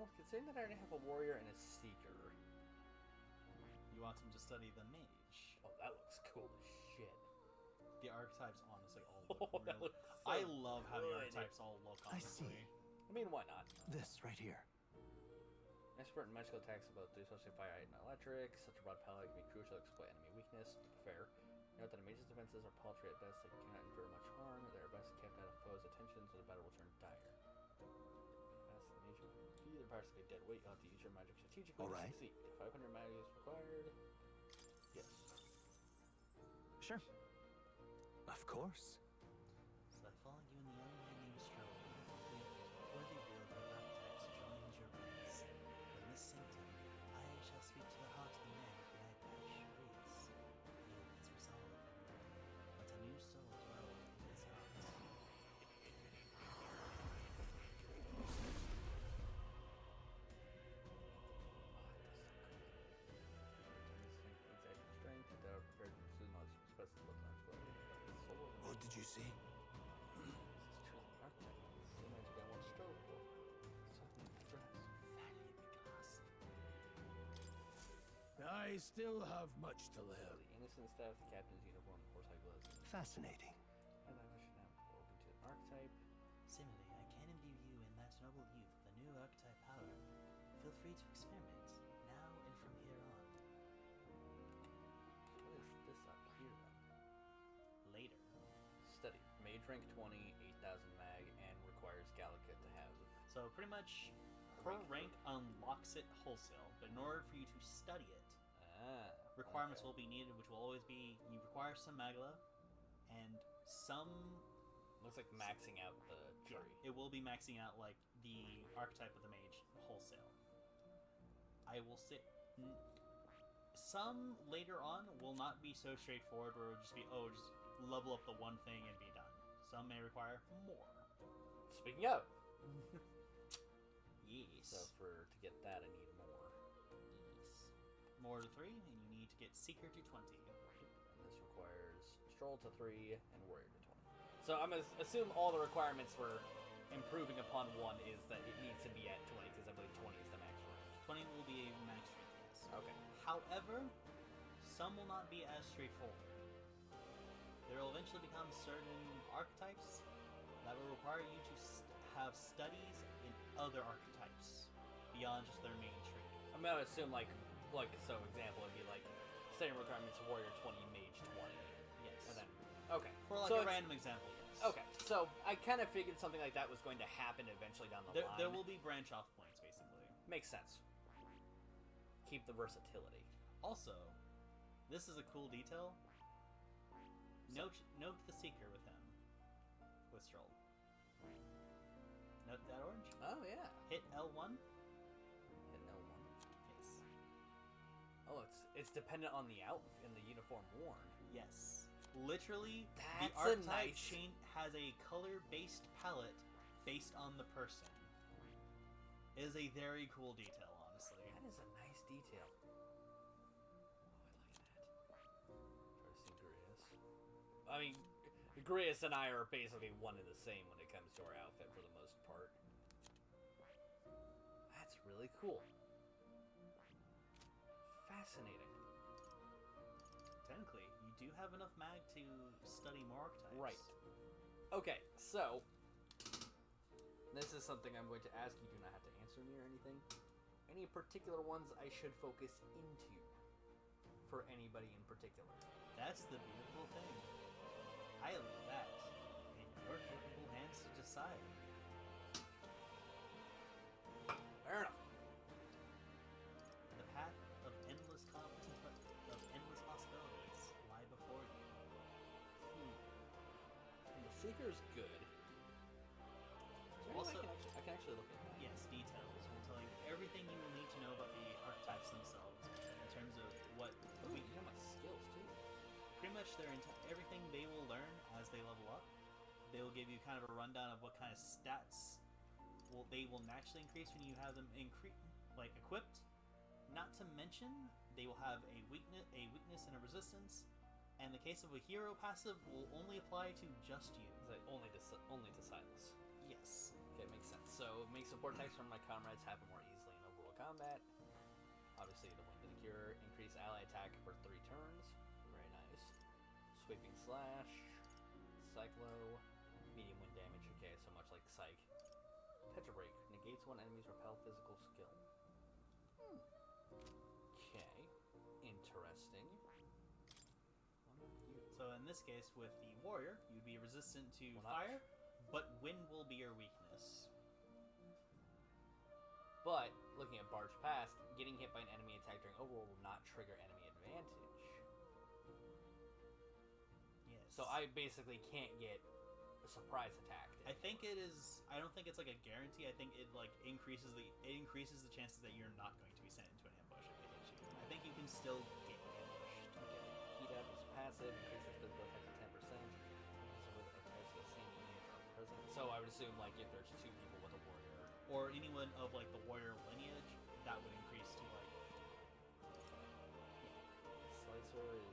Well, considering that I already have a warrior and a seeker. You want him to study the mage. Oh, that looks cool as shit. The archetypes honestly all look Oh, that really... looks so I love how the good. archetypes all look, I honestly. see. I mean, why not? This right here. Expert in magical attacks about 3 especially fire and electric. Such a broad palette can be crucial to exploit enemy weakness. Fair. Note that a mage's defenses are paltry at best. They cannot endure much harm. They are best kept out of foes' attention, so the battle will turn dire. Fascination. Either parts get dead weight. You'll have to use your magic strategically to succeed. 500 magic is required. Yes. Sure. Of course. So I follow you and the young man named Stroll, worthy wielder of archetypes joins your ranks. In this sanctum, I shall speak to the heart of the man with the eye patch, Greece. Feel his resolve and let a new soul dwell in his heart. What did you say? I still have much to learn. The innocent staff, the captain's uniform, horse-hide gloves. Fascinating. And I should now open to an archetype. Similarly, I can imbue you and that noble youth with a new archetype power. Feel free to experiment, now and from here on. So what is this up here then? Later. Study. Mage rank 20, 8,000 mag, and requires Gallica to have. So pretty much her rank unlocks it wholesale, but in order for you to study it, requirements will be needed, which will always be you require some Magla and some. Looks like maxing out the tree. It will be maxing out like the archetype of the mage wholesale. I will say some later on will not be so straightforward where it will just be just level up the one thing and be done. Some may require more. Speaking of. Yes. So to get that, I need more. Yes. More to 3, and you need to get Seeker to 20. And this requires Stroll to 3 and Warrior to 20. So I'm assume all the requirements for improving upon one is that it needs to be at 20, because I believe 20 is the max rank. 20 will be a max rank, yes. Okay. However, some will not be as straightforward. There will eventually become certain archetypes that will require you to have studies in other archetypes beyond just their main tree. I'm gonna assume so example would be like setting requirements Warrior 20, Mage 20. Yes. And then okay. For like a random example, yes. Okay. So I kind of figured something like that was going to happen eventually down the line. There will be branch off points basically. Makes sense. Keep the versatility. Also, this is a cool detail. Note the Seeker with him. With Stroll. Note that orange? Oh, yeah. Hit L1. Hit L1. Yes. Oh, it's dependent on the outfit and the uniform worn. Yes. Literally, That's the archetype nice... chain has a color-based palette based on the person. It is a very cool detail, honestly. That is a nice detail. Oh, I like that. Try to see Grius. I mean, Grius and I are basically one and the same when it comes to our outfit for the most part. That's really cool. Fascinating. Technically, you do have enough mag to study more archetypes. Right. Okay, so this is something I'm going to ask. You do not have to answer me or anything. Any particular ones I should focus into for anybody in particular? That's the beautiful thing. I leave that in your capable hands to decide. Fair enough. The path of endless possibilities lie before you. The Seeker's good. Also, I can actually look at that. Yes, details will tell you everything you will need to know about the archetypes themselves in terms of what. Ooh, you know my skills too. Pretty much everything they will learn as they level up. They will give you kind of a rundown of what kind of stats they will naturally increase when you have them equipped. Not to mention, they will have a weakness and a resistance. And the case of a hero passive will only apply to just you. It's like only to Silas. Yes. Okay, makes sense. So, make support attacks from my comrades happen more easily in overworld combat. Obviously, the Wind and the Cure. Increase ally attack for 3 turns. Very nice. Sweeping Slash. Cyclo. Medium wind damage. Okay, so much like Psych. Tetra Break. Negates one enemy's repel physical skill. Okay. Interesting. So in this case, with the warrior, you'd be resistant to Well, fire, but wind will be your weakness. But, looking at Barge Past, getting hit by an enemy attack during overworld will not trigger enemy advantage. Yes. So I basically can't get a surprise attack. I think it is. I don't think it's like a guarantee. I think it like increases the chances that you're not going to be sent into an ambush if it hits you. I think you can still get ambushed. Okay. Heat Up is passive, increases physical attack by 10%. So with attacks the same image are present. So I would assume like if there's 2 people with a warrior, or anyone of like the warrior lineage, that would increase to like. Slicer is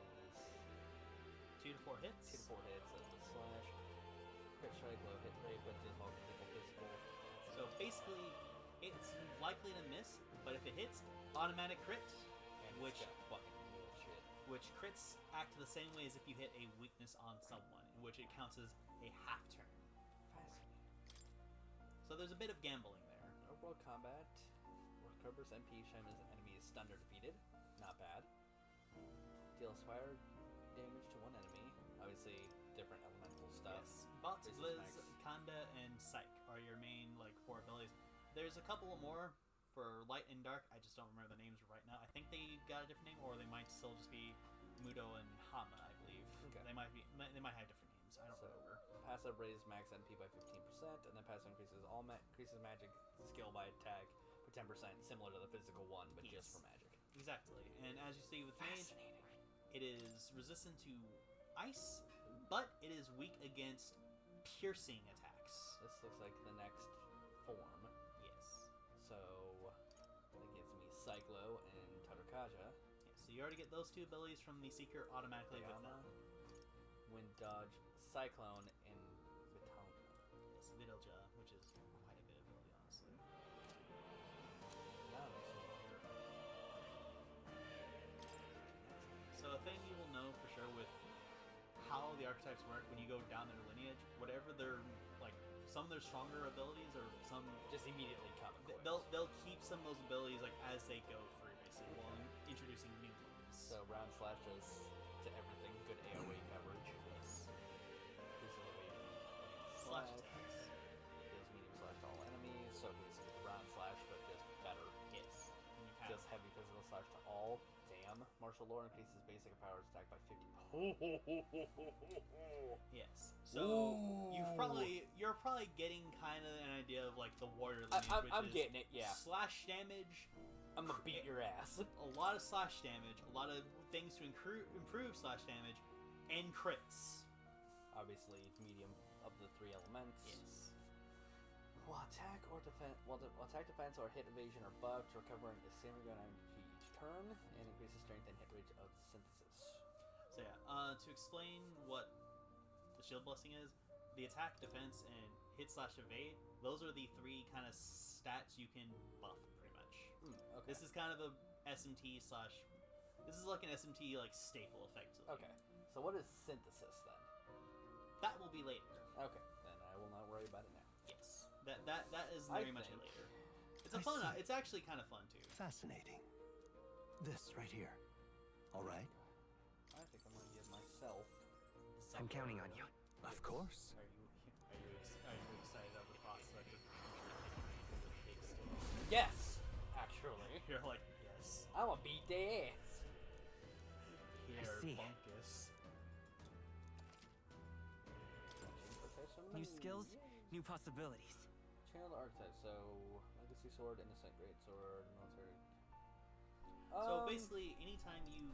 2 to 4 hits. 2 to 4 hits as the slash. Crit strike, low hit rate, but does all critical physical. So basically, it's likely to miss, but if it hits, automatic crit, And which it's got fucking real shit. which crits act the same way as if you hit a weakness on someone, in which it counts as a half turn. Fascinating. So there's a bit of gambling there. Overworld combat. Recovers MP each time as an enemy is stunned or defeated. Not bad. Deals fire damage to one enemy. Obviously, different elemental stuff. Yes. Bot, Raises Blizz, max. Kanda, and Psych are your main like 4 abilities. There's a couple more for Light and Dark. I just don't remember the names right now. I think they got a different name, or they might still just be Mudo and Hama, I believe. Okay. They might have different names. I don't So, remember. passive raises max NP by 15%, and then passive increases magic skill by attack for 10%, similar to the physical one, but just for magic. Exactly. And as you see with Mage, Fascinating. it is resistant to ice, but it is weak against piercing attacks. This looks like the next form. Yes. So, that gives me Cyclo and Tarukaja. So you already get those 2 abilities from the Seeker automatically with Yama, them. Wind Dodge, Cyclone, and Vitalma. Yes, Vidalja, which is quite a bit of ability, honestly. Now it makes me wonder. So a thing you will know for sure with how the archetypes work when you go down their lineage, whatever their like some of their stronger abilities or some Just immediately come equipped. they'll keep some of those abilities like as they go through basically while introducing new ones. So round slash does to everything good AoE coverage. Yes. Increases the Slash weight attacks. deals medium slash to all enemies. So basically round slash, but just better. Yes. And you have Deals heavy physical slash to all. Damn. Martial lore increases basic powers attack by 50. yes. So you're probably getting kind of an idea of like the warrior lineage, I'm which is getting it. Yeah. slash damage. I'm gonna beat your ass. A lot of slash damage, a lot of things to improve slash damage, and crits. Obviously, medium of the 3 elements. Yes. While attack or defense, while attack, defense, or hit evasion are buffed, recovering the same amount of MP each turn, and increases strength and hit rate of synthesis. So yeah, to explain what the shield blessing is, the attack, defense, and hit slash evade, those are the 3 kind of stats you can buff pretty much. Okay. This is kind of a SMT slash. This is like an SMT like staple effectively. Okay. So what is synthesis then? That will be later. Okay. Then I will not worry about it now. Yes. That is I very much think- later. It's a fun. It's actually kind of fun too. Fascinating. This right here. All right? I think I'm gonna give myself. I'm counting on you. Of course. Are you excited about the prospect of the big stuff? Yes. Actually, You're like, yes. I'm gonna beat their ass. Here, see. Bunkus. New skills, new possibilities. Channel the archetype. So legacy sword, innocent great sword, military. So basically, anytime you've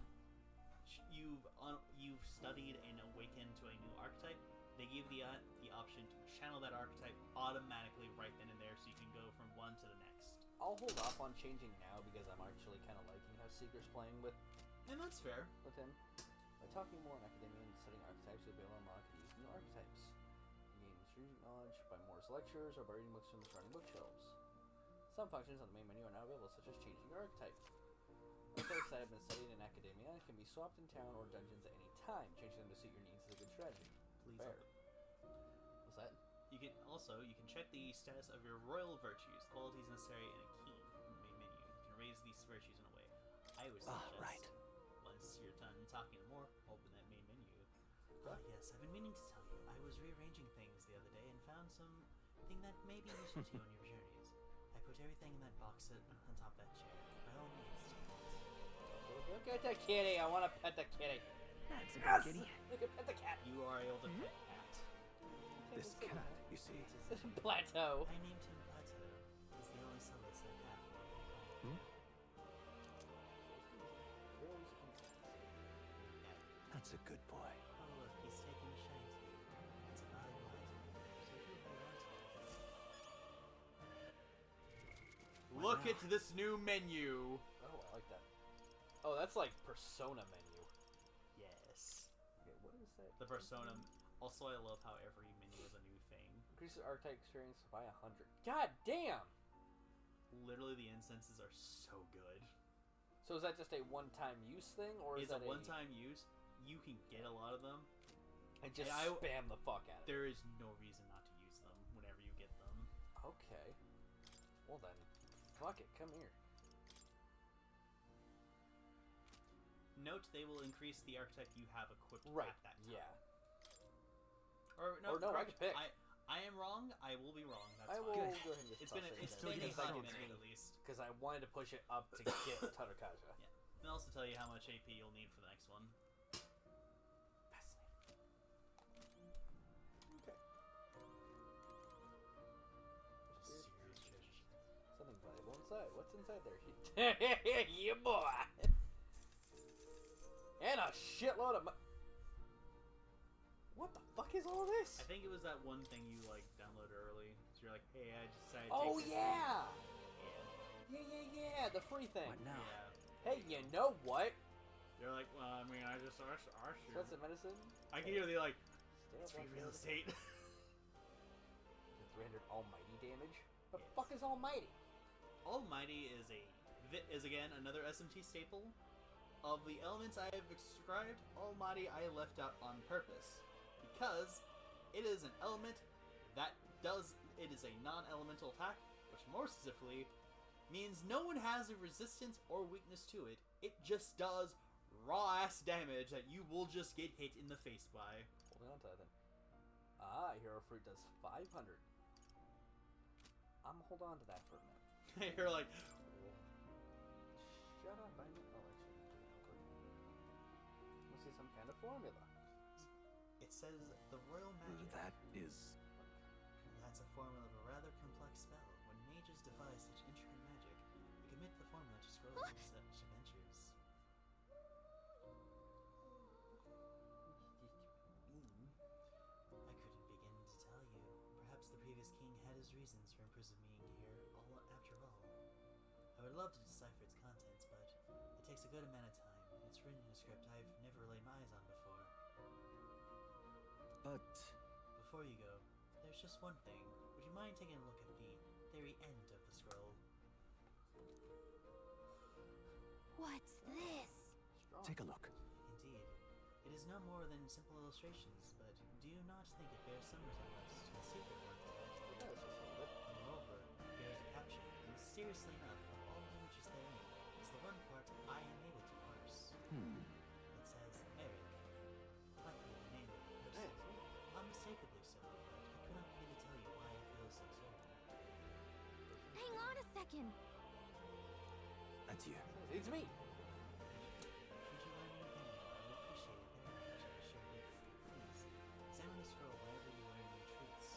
studied and awakened to a new archetype, they give the option to channel that archetype automatically right then and there, so you can go from one to the next. I'll hold off on changing now because I'm actually kind of liking how Seeker's playing with And that's fair. him. By talking more in Academia and studying archetypes, you'll be able to unlock and use new archetypes. You gain strategic knowledge by Moore's lectures or by reading books from the surrounding bookshelves. Some functions on the main menu are now available, such as changing your archetype. Archetypes that have been studied in academia can be swapped in town or dungeons at any time. Changing them to suit your needs is a good strategy. Please. Fair. What's that? You can check the status of your royal virtues, qualities necessary in a key main menu. You can raise these virtues in a way. I would suggest right. once you're done talking to more, open that main menu. Yes, I've been meaning to tell you. I was rearranging things the other day and found something that may be useful to you on your journeys. I put everything in that box on top of that chair. By all means, Look at the kitty. I want to pet the kitty. That's a good kitty. Look at pet the cat. you are able to pet cat. This cat, you see, Plateau. I named him Plateau. He's the only solace I have for him. that's a good boy. Oh look, he's taking a shine to you. It's a valuable item. So do hold on to it. Look at this new menu. Oh, I like that. Oh, that's like Persona menu. Yes. Okay, what is that? The Persona. Also, I love how every menu is a new thing. Increases archetype experience by 100. God damn! Literally, the incenses are so good. So is that just a one-time use thing, or is It's that a one-time use. You can get a lot of them. And just spam the fuck out of it. There is no reason not to use them whenever you get them. Okay. Well then, fuck it. Come here. Note they will increase the archetype you have equipped Right. at that time. Yeah. Or no, I can pick. I am wrong. I will be wrong. That's I fine. will go ahead and just It's been toss been it in a there. documented at least. Because I wanted to push it up to get Tadakaja. Yeah. And also tell you how much AP you'll need for the next one. Okay. Serious treasure. Something valuable inside. What's inside there? Yeah, boy. And a shitload of. What the fuck is all this? I think it was that one thing you like downloaded early. So you're like, hey, I just decided. Oh to take yeah. this Yeah, the free thing. What now? Yeah. Hey, you know what? They're like, well, I mean, I just our shit. Expensive medicine. I can hear they like, Stay it's up free on real the- estate. 300 almighty damage. The Yes. fuck is almighty? Almighty is again another SMT staple. Of the elements I have described, Almighty I left out on purpose because it is an element that it is a non-elemental attack, which more specifically means no one has a resistance or weakness to it. It just does raw ass damage that you will just get hit in the face by. Holding on to that then. Ah, Hero Fruit does 500. I'm gonna hold on to that for a minute. You're like, Shut up, I know. Oh, actually, must see some kind of formula. it says the royal magic. That is... That's a formula of a rather complex spell. When mages devise such intricate magic, they commit the formula to scrolls of such adventures. I couldn't begin to tell you. Perhaps the previous king had his reasons for imprisoning me here, after all. I would love to decipher its contents, but it takes a good amount of time, and it's written in a script I've never laid my eyes on before. But... Before you go, there's just one thing. Would you mind taking a look at the very end of the scroll? What's this? Strong. Take a look. Indeed. It is no more than simple illustrations, but do you not think it bears some resemblance to the secret archetype? It does just a little bit. Moreover, it bears a caption, and mysteriously enough, of all images therein, is the one part I am able to parse. It says Eric, likely the name of the person. Unmistakably so, but I could not begin to tell you why I feel so certain. Hang on a second. Adieu. It's me. Should you learn anything new, I would appreciate it very much if you shared it with me. Please, examine the scroll whenever you learn new truths.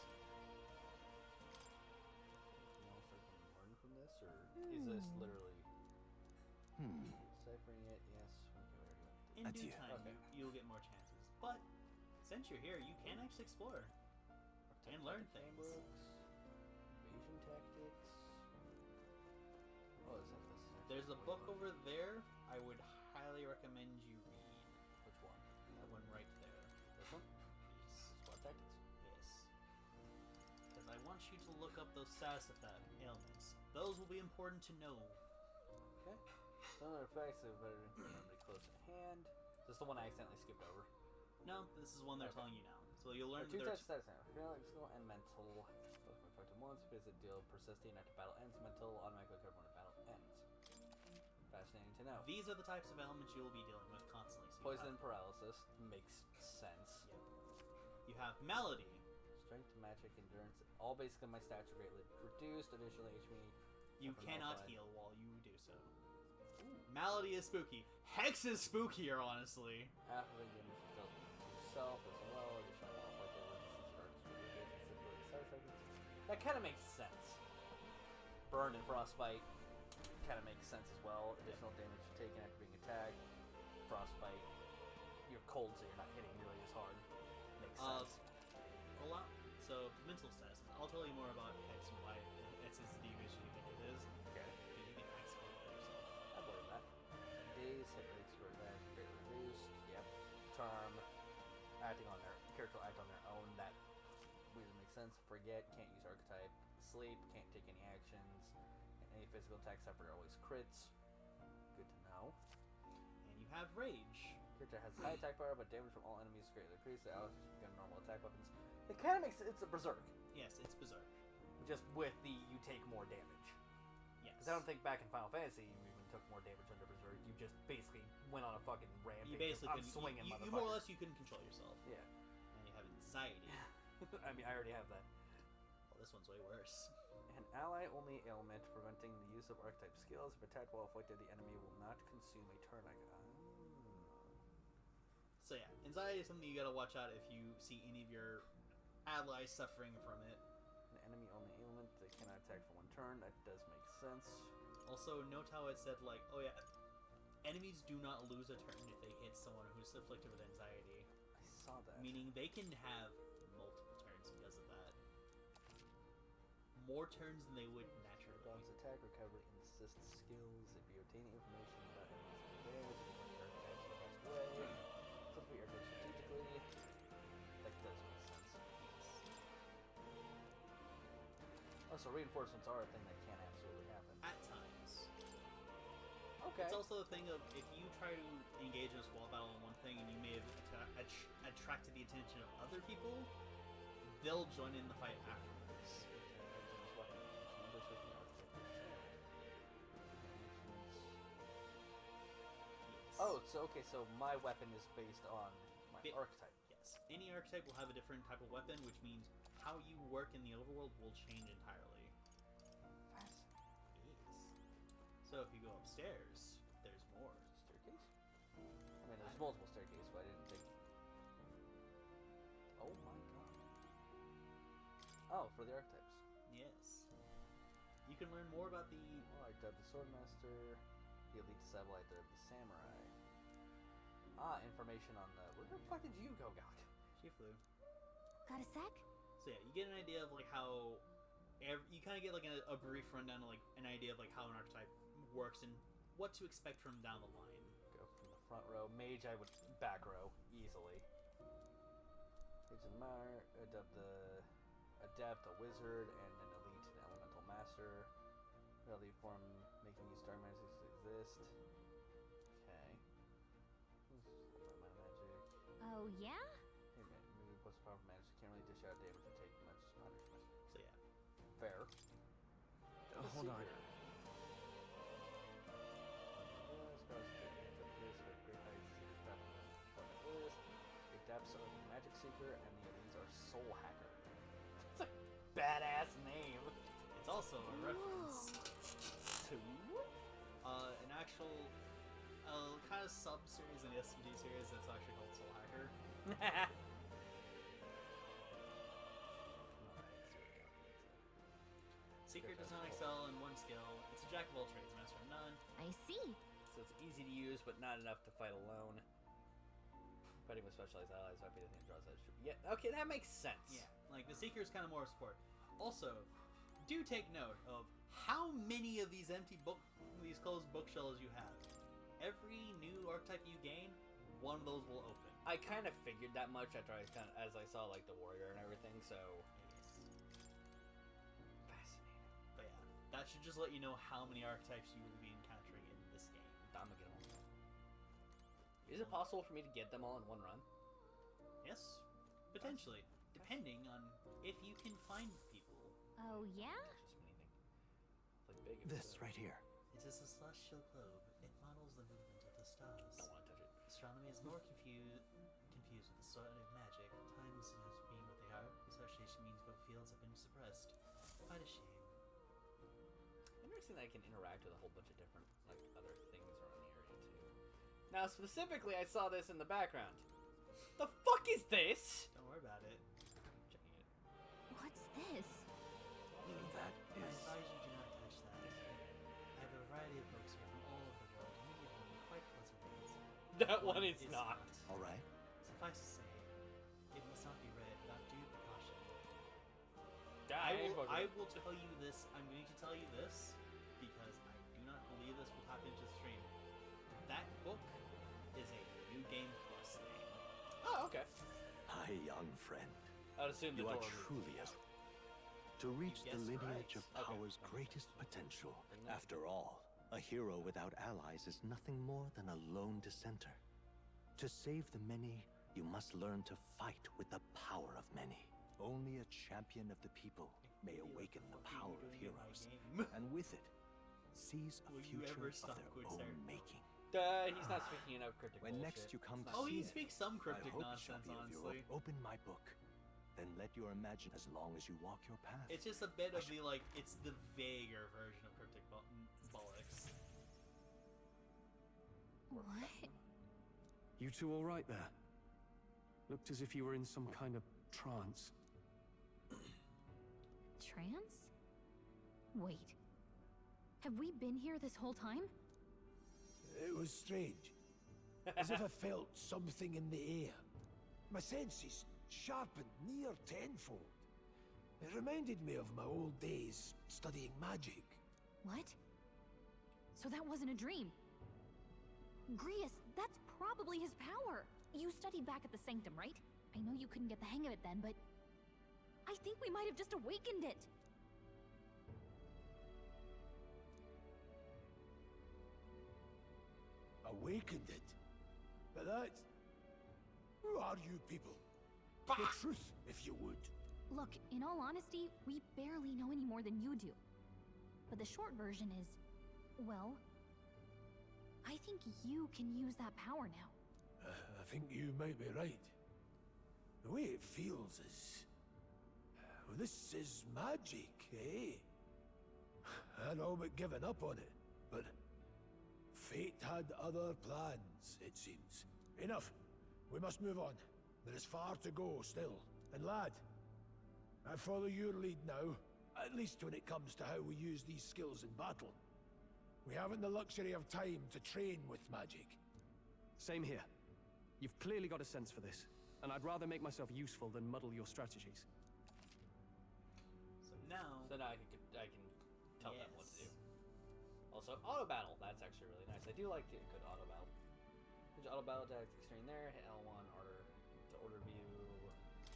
Anything else I can learn from this, or is this literally ciphering it? Yes. Okay, we already went. In due Adieu. time, Okay. you'll get more chances. But, since you're here, you can actually explore. And learn things. Books, evasion tactics. Oh, is that this? There's a book over there I would highly recommend you read. Which one? That one right there. This one? Yes. SWAT tactics. Yes. want you to look up those status effect ailments. Those will be important to know. Okay. Some other effects are better than remedy close at hand. Is this the one I accidentally skipped over? No, this is one they're telling you now. So you'll learn Two that types of status now. Physical and mental. Both can affect once because it deal persisting after battle ends. Mental automatically recover when the battle ends. Fascinating to know. these are the types of elements you will be dealing with constantly. So Poison and paralysis makes sense. Yep. You have malady. Strength, magic, endurance. All basically my stats are greatly reduced. Additionally, HP. You cannot heal while you do so. Ooh. Malady is spooky. Hex is spookier, honestly. Half of the damage is dealt to self as well. Additional modifier resistance. That kind of makes sense. Burn and frostbite kind of makes sense as well. Additional damage taken after being attacked. Frostbite. You're cold, so you're not hitting nearly as hard. Makes sense. A lot. So mental status. I'll tell you more about Hex and why it's as deep as you think it is. Okay. Because you can accidentally kill yourself. I believe that. Days, hit rates were greatly reduced. Yep. Charm. Acting on their character will act on their own. That reason makes sense. Forget. Can't use archetype. Sleep. Can't take any actions. And any physical attacks after always crits. Good to know. And you have Rage. Character has high attack power, but damage from all enemies is greatly increased. The allies become normal attack weapons. It kind of makes it's a berserk. Yes, it's Berserk. Just with the you take more damage. Yes. Because I don't think back in Final Fantasy you even took more damage under berserk. You just basically went on a fucking rampage. You basically I'm swinging, you motherfucker. more or less you couldn't control yourself. Yeah. And you have anxiety. I mean, I already have that. Well, this one's way worse. An ally-only ailment preventing the use of archetype skills. If attacked while afflicted, the enemy will not consume a turn. So yeah, anxiety is something you gotta watch out if you see any of your allies suffering from it. An enemy-only ailment that cannot attack for one turn. That does make sense. Also, note how it said, like, oh yeah, enemies do not lose a turn if they hit someone who's afflicted with anxiety. I saw that. Meaning they can have multiple turns because of that. More turns than they would naturally. Dog's attack, recovery, and assist skills. If you obtain information about enemies and damage, and when your attacks are passed away, simply your attacks strategically. That does make sense. Also, reinforcements are a thing that can absolutely happen. At times. Okay. It's also the thing of, if you try to engage in a squall battle on one thing and you may have attracted the attention of other people, they'll join in the fight afterwards. Oh, so okay, so my weapon is based on my archetype. Yes. Any archetype will have a different type of weapon, which means how you work in the overworld will change entirely. Yes. So if you go upstairs, there's more. Staircase? I mean, there's multiple staircases, but I didn't think... Oh my god. Oh, for the archetypes. Yes. You can learn more about the... Oh, I dubbed the Swordmaster. The Elite Disciple, I dubbed the Samurai. Ah, information on the... Where the fuck did you go, Gok? She flew. Got a sec? So yeah, you get an idea of like how... you kind of get like a brief rundown of like an idea of like how an archetype works and what to expect from down the line. Go from the front row. Mage, I would back row easily. Mage and Mar, dubbed the Adept, a Wizard, and an Elite, an Elemental Master. Reality form making use dark magic to exist. Okay. Magic. Oh, yeah? Hey man, maybe plus powerful magic can't really dish out damage and take much as punishment. So yeah. Fair. Hold on. The Adepts are the Magic Seeker and the Elites are Soul Hacker. That's a badass name. It's also a reference to an actual kind of sub-series in the SMG series that's actually called Soul Hacker. Seeker does not excel in one skill. It's a jack of all trades, master of none. I see. So it's easy to use, but not enough to fight alone. Fighting with specialized allies might be the thing that draws edge. Yeah, okay, that makes sense. Yeah, like the Seeker is kind of more support. Also, do take note of how many of these these closed bookshelves you have. Every new archetype you gain, one of those will open. I kind of figured that much after as I saw like the warrior and everything. So That should just let you know how many archetypes you will be encountering in this game. I'm gonna get them all. Is it possible for me to get them all in one run? Yes, potentially, depending on if you can find people. Oh, yeah? Just anything. Like big. This right here. It is a celestial globe. It models the movement of the stars. Don't want to touch it. Astronomy is more confused with the sort of magic. Times as being what they are. Association means both fields have been suppressed. Quite a shame. Interesting that I can interact with a whole bunch of different, like, other things around the area, too. Now, specifically, I saw this in the background. The fuck is this? Don't worry about it. Checking it. What's this? That I is... advise you do not touch that. I have a variety of books here from all over the world, many of them quite pleasant reads. That one is not. All right. Suffice to say, it must not be read without due precaution. Die, I will tell you this. I'm going to tell you this because I do not believe this will happen to stream. That book is a new game plus thing. Oh, okay. My young friend, I'd assume the you are door truly moves. to reach the Yes, lineage right. of power's greatest potential. Bring that. After all, a hero without allies is nothing more than a lone dissenter. To save the many, you must learn to fight with the power of many. Only a champion of the people may awaken the power of heroes, and with it, seize a Will you future ever of stop, their Quickstar? own making. He's not speaking enough cryptic When bullshit. next you come to Oh, see he it, speaks some I cryptic hope it shall nonsense, be of your honestly. open my book. Then let your imagine as long as you walk your path. It's just a bit of the, like, it's the vaguer version of cryptic bollocks. What? You two all right there? Looked as if you were in some kind of trance. Trance? Wait. Have we been here this whole time? It was strange. As if I felt something in the air. My senses sharpened near tenfold. It reminded me of my old days studying magic. What? So that wasn't a dream. Grius, that's probably his power. You studied back at the Sanctum, right? I know you couldn't get the hang of it then, but I think we might have just awakened it. Awakened it? But that's... Who are you people? The truth, if you would. Look, in all honesty, we barely know any more than you do. But the short version is, well, I think you can use that power now. I think you might be right. The way it feels is... Well, this is magic, eh? I'd all but given up on it, but... Fate had other plans, it seems. Enough. We must move on. There is far to go still. And lad, I follow your lead now, at least when it comes to how we use these skills in battle. We haven't the luxury of time to train with magic. Same here. You've clearly got a sense for this, and I'd rather make myself useful than muddle your strategies. So now... So now I can tell them what to do. Also, auto battle. That's actually really nice. I do like a good auto battle. There's auto battle tactics during there. Hit L1 to order view.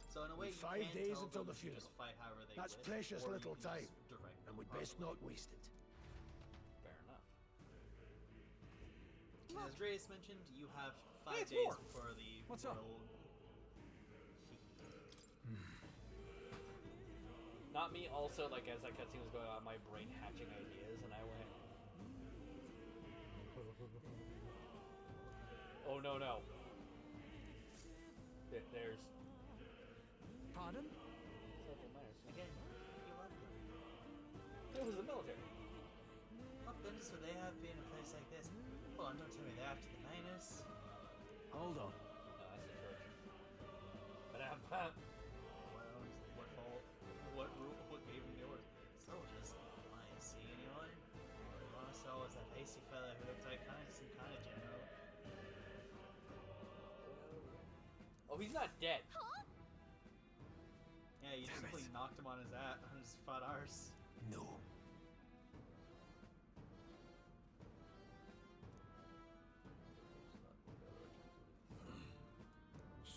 So in a way, With you 5 can days tell until them the to funeral. just fight however they That's wish, precious or you little can just time, direct and them we'd best properly. not waste it. Fair enough. As Reyes mentioned, you have 5 Hey, it's days war. before the What's up? world... Not me. Also, like as that cutscene was going on, my brain hatching ideas, and I went, "Oh no, no!" There's Pardon? several minors. Again, you're welcome. It was the military. What business would they have being in a place like this? Hold on, don't tell me they're after the miners. Hold on. No, that's the church. But Well, what fault? What rule? What gave them the orders? Soldiers? I ain't see anyone. All I saw was that pasty fella who looked like some kind of general. oh, he's not dead. Huh? Yeah, you just simply knocked him on his fat arse. No.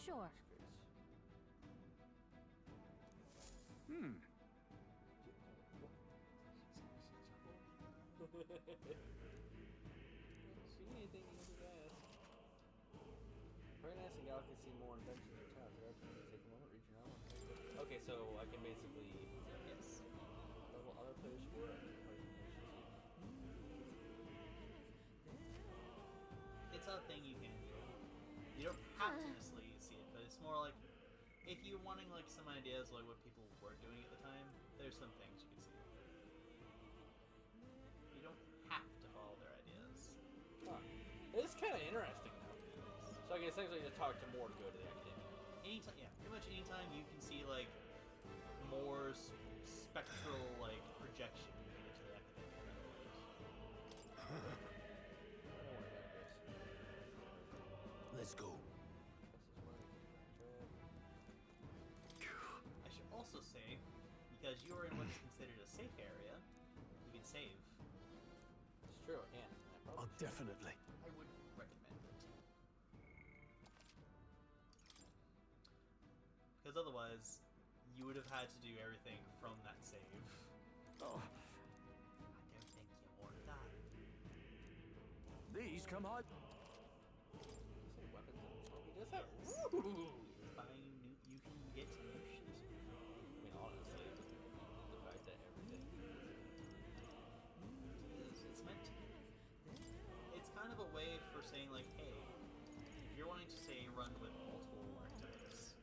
Sure. See anything you can ask. Very nice in Galaxy see more inventions or towns. Take a moment, reach your own. Okay, so I can basically level other players for it. It's a thing you can do. You don't have to necessarily see it, but it's more like if you're wanting like some ideas like what people were doing at the time, there's some things you can see. You don't have to follow their ideas. Huh. It's kind of interesting though. So I can essentially just talk to more to go to the academia. Anytime, yeah, pretty much anytime you can see like more spectral like projection into the academia. I don't worry about this. Let's go. I should also say, because you are in what's considered a safe area, you can save. It's true, I can. Oh, definitely. I would recommend it. Because otherwise, you would have had to do everything from that save. Oh, I don't think you want that. these come hard. Say weapons and he does have. Buying new, you can get new shit. I mean, honestly, the fact that everything It's meant to. It's kind of a way for saying like, hey, if you're wanting to say run with multiple archetypes,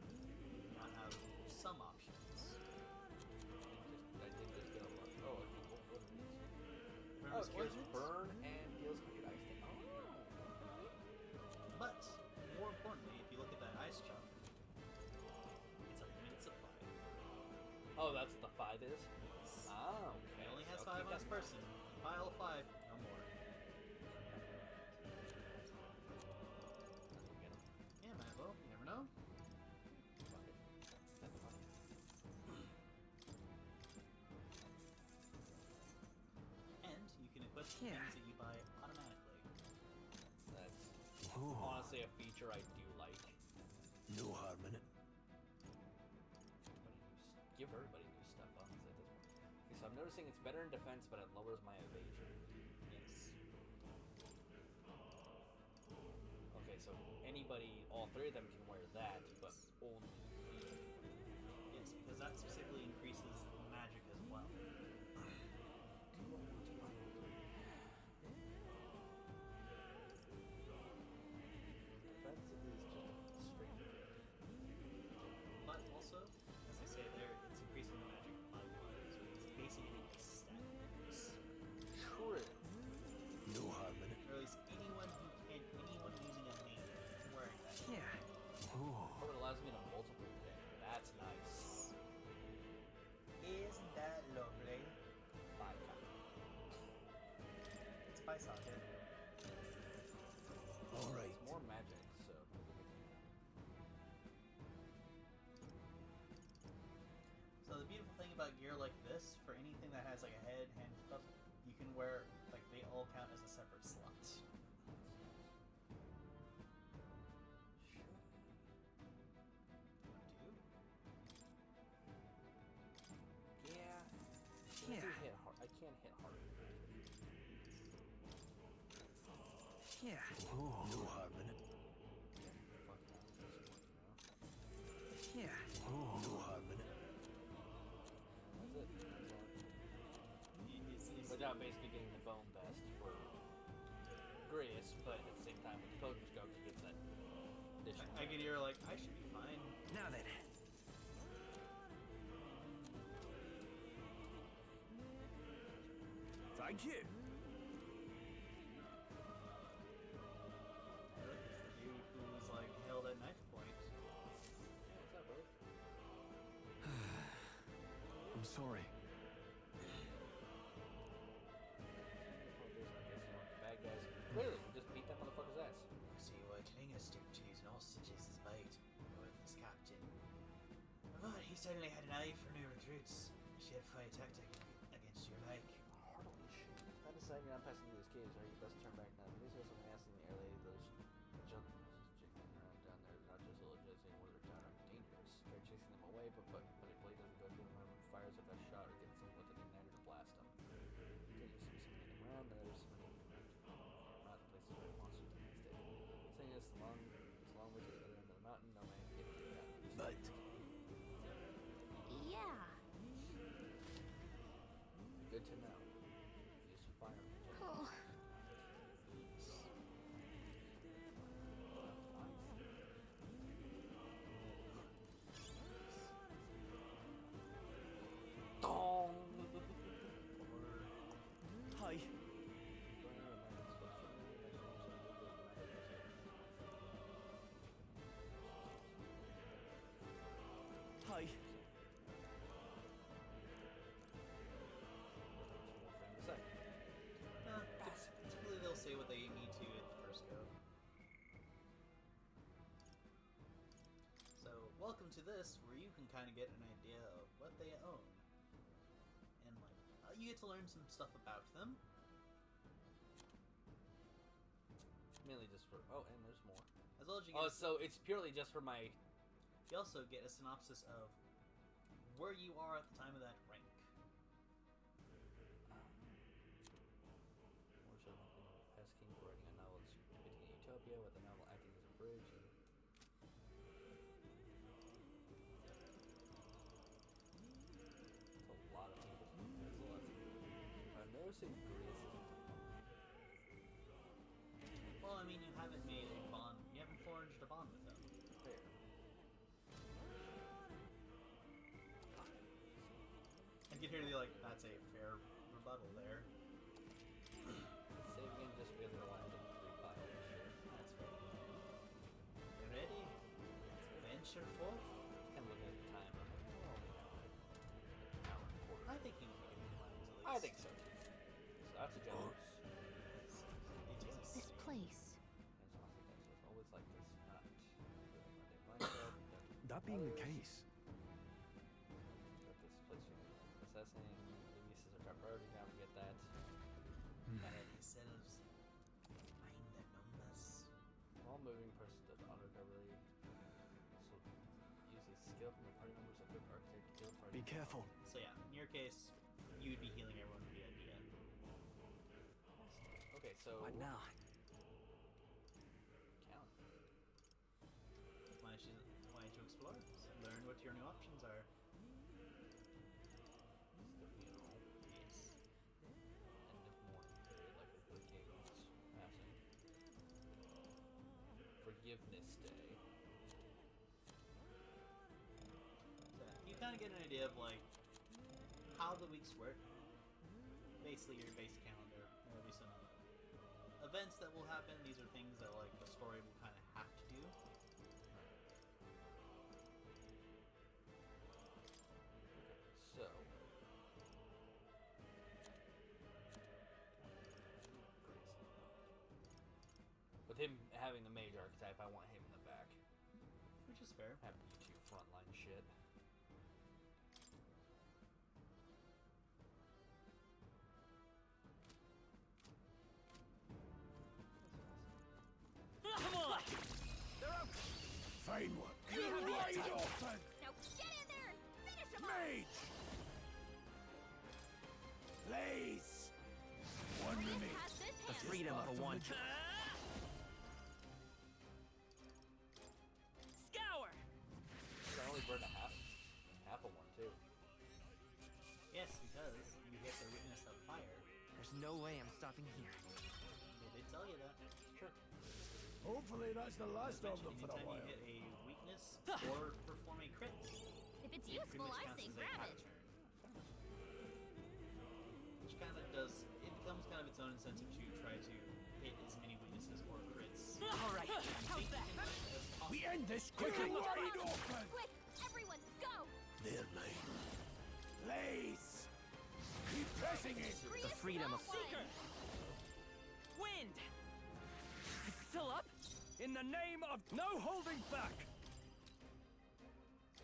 you now have some options. I did just get a lot. Oh, okay, what are these? Remember Oh, it kills poisons? burn and deals 100 ice damage. But more importantly, if you look at that ice jump, it's a limited supply. Oh, that's what the 5 is? Yes. Ah, okay. It only has So 5 keep on its that in person. Pile of 5, no more. mind. Get 'em. Yeah, man. Well, you never know. Fuck it. That's fine. And you can equip things that you buy automatically. That's Ooh, honestly a feature I do like. no harm in it. Give everybody new stuff, honestly, at this point. Okay, so I'm noticing it's better in defense, but it lowers my evasion. Yes. Okay, so anybody, all 3 of them can wear that, but only Yes, because that specifically increases magic as well. defensively is just a straight 50. But also, as I say there, it's increasing the magic by 1, so it's basically a stat increase. True. No harm in it. Or at least anyone using a name wearing that. Ooh, Oh, it allows me to multiple pick. That's nice. Isn't that lovely? Bye, cop. It's by socket. all right. It's more magic, so. So the beautiful thing about gear like this, for anything that has like a head, hand, stuff, you can wear, like, they all count as a separate slot. Yeah. I do hit hard. I can't hit hard. Ooh, no harm in it. Fuck how does this work, you know? Ooh, no harm in it. That's it. Without basically getting the bone vest for Grace, but at the same time with the Pilgrim Scope, he gets that additional. I can hear like, I should be fine. Now then. Thank you. It's the dude who's like held at knife point. What's up, brother? I'm sorry. Bad guys. Clearly, just beat that motherfucker's ass. See why Klinger stick to using hostages as bait. Worthless captain. But he certainly had an eye for new recruits. Surefire tactic against your like. Holy shit. I decided you're not passing through this cave, so you best turn back now. These are some ass in the air, lady. Those jumping jiggling around down there. They're not just little jets anymore, they're downright dangerous. Try chasing them away, but a blade doesn't go through them. Fires a best shot or gets them with an igniter to blast them. Continues to be something around. this where you can kind of get an idea of what they own. And, like, you get to learn some stuff about them. Mainly just for... Oh, and there's more. As well as you get... Oh, so it's purely just for my... You also get a synopsis of where you are at the time of that rank. Past king for writing a novel depicting a utopia with the novel acting as a bridge. That's a lot of people. I'm noticing Greece. Well, I mean, you haven't made a bond. You haven't forged a bond with them. Fair. I can hear you like, that's a fair rebuttal there. Save again just because I wanted to repile this year. That's fair. You ready? Venture forth? Kind of looking at the time. I'm like, oh, an hour and a quarter. I think you can make it plans at least. I think so too. So that's a generous. This place. And so I think that's always like this. Not mindset. That being the case, Got this place for assessing. Luis is our top priority. Don't forget that. Yourselves. Mind the numbers. While moving, person does auto recovery. So use a skill from the party members of the architect to heal party. be careful. So yeah, in your case, you would be healing everyone with the idea. Okay, so What now? count. Why don't you explore? Learn what your new options are. It's the funeral. Yes. End of mourning period, like the king's passing. Forgiveness Day. So you kind of get an idea of like how the weeks work. Basically, your base calendar. There will be some events that will happen. These are things that like the story will kind of have to do. So. With him having the mage archetype, I want him in the back. Which is fair. Have you two frontline shit. Come on! They're out! Fine one. You have the Wide attack. open! Now get in there and finish him off! Mage! Blaze! One Reyes remains. has this The hand. freedom Part for of one. the job. Scour! I only burned half of one too. Yes, because you hit the weakness of fire. There's no way I'm stopping here. They did tell you that. Sure. Hopefully that's the last of them for a Anytime while. you hit a weakness or perform a crit, If it's it pretty useful, much I counts say as a grab half it. turn. Which kind of does, it becomes kind of its own incentive to try to hit as many weaknesses or crits. Alright, how's that? We end this quickly. Wide open! Quick, everyone, go! They're late. Blaze! Keep pressing it! Reyes The freedom of got one. Seeker! Wind! It's still up? In the name of no holding back!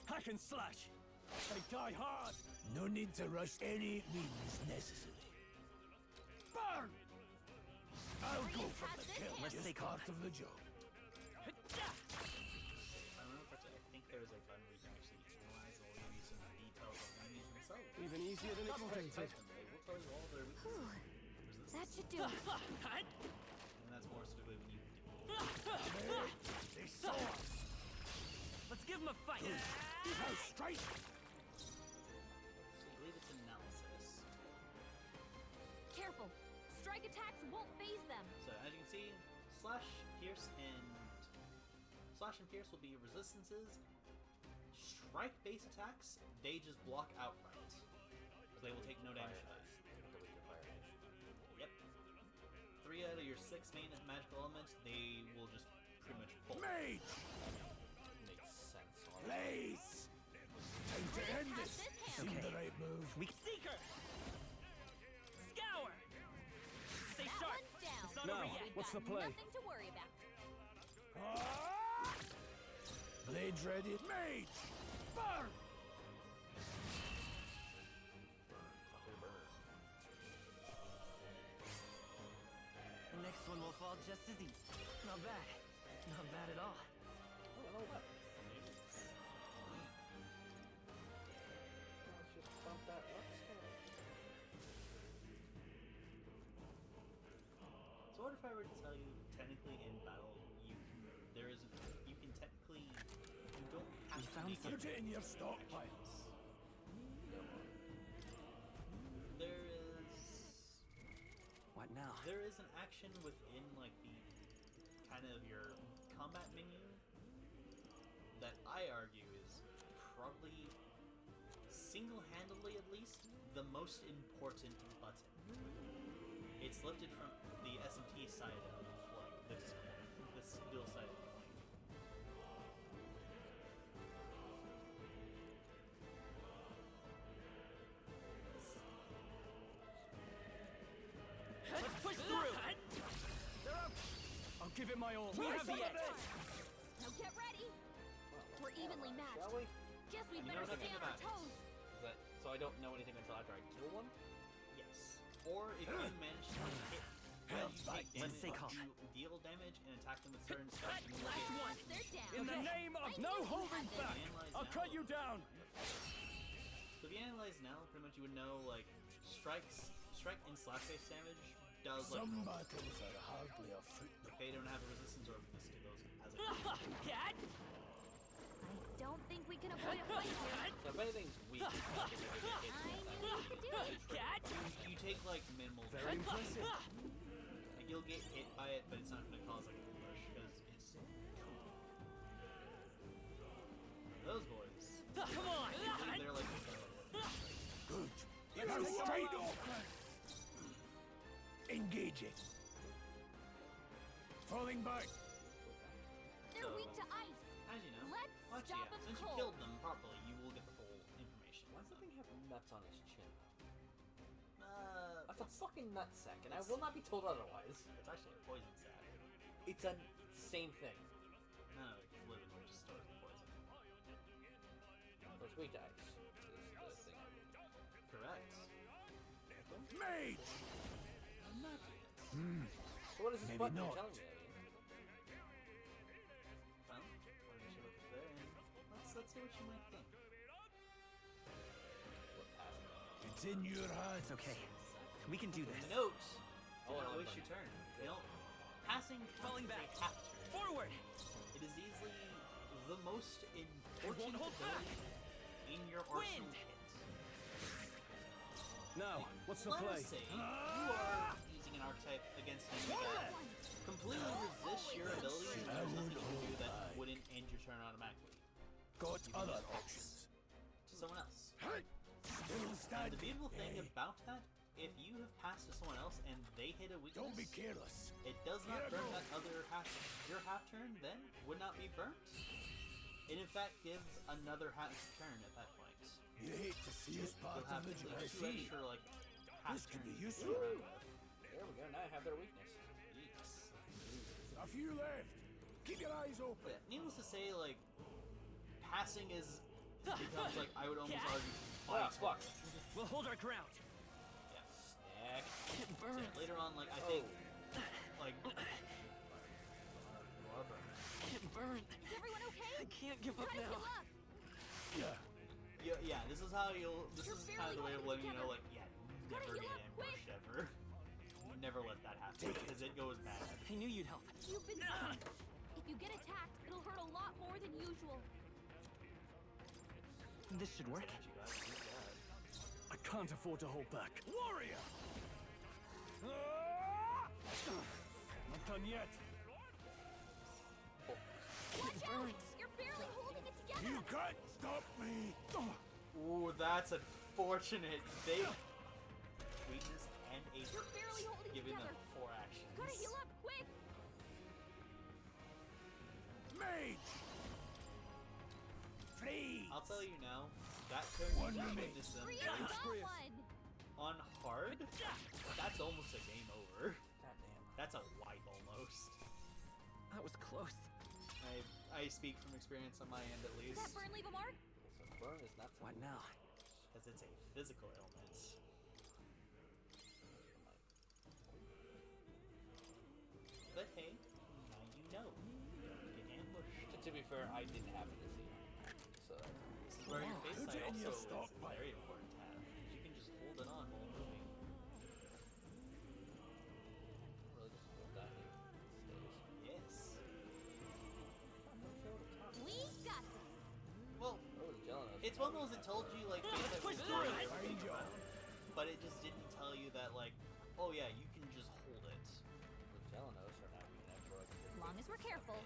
Hack and slash! They die hard! No need to rush any means necessary. Burn! I'll go Reyes for has the this kill. hand. Let's Just take part on of the job. I remember correctly, I think there's a button where you can actually analyze all the use and the details of enemies themselves. Even easier than Not very expected. tight, they will tell you all their weaknesses. That should do it. And that's more specifically when you They saw us. Let's give him a fight! Now strike! I believe it's analysis. Careful. Strike attacks won't phase them. So as you can see, slash, pierce, and will be resistances. Strike base attacks, they just block outright. So they will take no damage to those. Yep. 3 out of your 6 main magical elements, they will just pretty much pull. Mage! Makes sense. honestly. Blaze! Time to end has this. this hand. Seemed Okay. the right move. We Seeker! Scour! Stay That sharp! one's down. It's not Now, over yet. We've what's got the play? nothing to worry about. Ah! Blades ready. Mage! Burn! The next one will fall just as easy. Not bad. Not bad at all. Oh, what? Let's just bump that up still. So what if I were to tell you, technically in battle, you can technically, you don't have You to found make something. Put it in your stockpiles. There is What now? There is an action within like the kind of your combat menu that I argue is probably single-handedly at least the most important button. It's lifted from the SMT side of like this dual-sided coin. Let's push through! I'll give it my all. We have the edge. Now get ready. We're evenly matched. Shall we? Guess we'd You better know stay nothing on our about it. toes. Is that so? I don't know anything until after I kill one. Yes. Or if you manage to hit when you take damage, Let's stay calm. you deal damage and attack them with certain stuff. And you will Last get one. They're down. In the name of I no knew you holding had back, this. I'll cut you down. So if you analyze now, pretty much you would know like strike and slap face damage does like Some battles are hardly afoot. they don't have a resistance or weakness to those as a Cat! I don't think we can avoid a fight here. So if anything's weak, it's not gonna get hit I with knew you could do it. Cat! you take like minimal Very damage. impressive. Like you'll get hit by it, but it's not gonna cause like a push because it's those boys. Come on! They're like Good. Now straight off. Engaging. Falling back. They're weak to ice. as you know. Let's Well, actually, stop yeah, them since you cold. killed them properly, you will get the full information. Why does that thing have nuts on his chin? Uh, That's a fucking nutsack, and I will not be told otherwise. it's actually a poison sac. It's a same thing. No, it's literally just stores the poison. So it's weak to ice. Is the thing. Correct. Mage. So what is this Maybe button not. telling me? Well, why don't you look up there and let's see what you might think. What passing? It's in your hands. It's okay. We can do this. Note, do Oh, not I'm waste done. your turn. You know, passing Falling counts back. as a half turn. Forward! It is easily the most important won't hold back. ability in your arsenal Wind. kit. Now, what's the Let play? us say you are using an archetype against enemy that completely resists your ability. I There's nothing would you can do hold that back. wouldn't end your turn automatically. Got You can other just pass options. to someone else. Still And the standing. beautiful thing eh? about that, if you have passed to someone else and they hit a weakness, Don't be careless. it does not Here I burn go. that other half. Your half turn then would not be burnt. It in fact gives another half turn at that point. You hate to see us part You'll have of the two journey. extra like half This could turns be to useful. go around with. There we go. Now I have their weakness. Yes. A few left. Keep your eyes open. But yeah, needless to say, like passing is becomes like I would almost argue Ah, fight. fuck. We'll hold our ground. Yes. Snack. It So burns. yeah, later on, like I think, like It burned. Is everyone okay? I can't give up Gotta now. heal up. Yeah. yeah, this is how you'll. This You're is kind of the way of barely letting you know, holding like Gotta never heal get up ambushed ever. Never let that happen because it goes bad. I knew you'd help. You've been burned. If you get attacked, it'll hurt a lot more than usual. This should work. What you guys do that. I can't afford to hold back. Warrior. Not done yet. Watch out! You're barely holding it together. You can't stop me. Ooh, that's unfortunate. They weakness and a You're barely holding giving together. them 4 actions. Gotta heal up quick. Mage. Freeze. I'll tell you now, that turn One you just minute. witnessed them Rhea got Chris. one. on hard. That's almost a game over. Goddamn. That's a wipe almost. That was close. I speak from experience on my end at Did least. that burn leave a mark? Burn is not What something now? Because it's a physical ailment. But hey, now you know. Don't get ambushed. To be fair, I didn't happen to see him. So This is where your face Put it sight in your also is stockpile. very important to have. Because you can just hold it on while moving. really just hold that and it stays. Yes. We got this. Well, Oh, the Gelanos. it's one of those that told you like face sight was push really through. Find you. but it just didn't tell you that like, oh yeah, you can just hold it. The Gelanos are now being Android. As long as we're careful.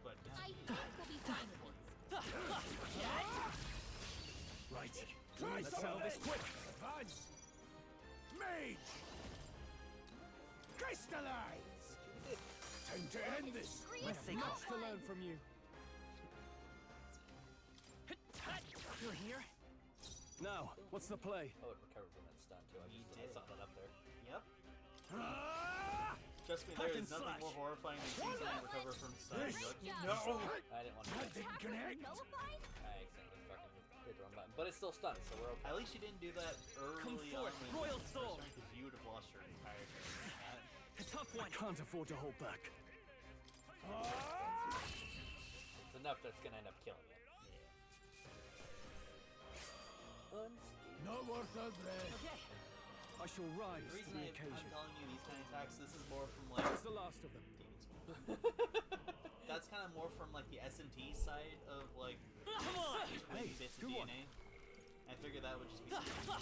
But I think we'll be fine with these. Right. Try Let's settle this something. quick. Advance. Mage. Crystallize. Time to end this. Let's take Much off. to learn from you. You're here? Now, what's the play? Oh, it recovered from that stun too. I saw that up there. Yep. Ah! Trust me, Hack there and is nothing slash. more horrifying than seeing someone recover from stun. Great job. No. I didn't want to. That do that. didn't connect. Nullified? I accidentally fucking hit the wrong button, but it's still stunned, so we're okay. At least you didn't do that Come early forth, on Royal Soul. because you would have lost your entire turn. A tough I one. can't afford to hold back. It's enough that's gonna end up killing you. Not worth a breath. Okay. I shall rise The to reason the I'm occasion. telling you these kind of attacks, this is more from like It's the last of them. Demon Soul. That's kind of more from like the S&T side of like Come on. 20 Hey, bits of good one. DNA. I figured that would just be something.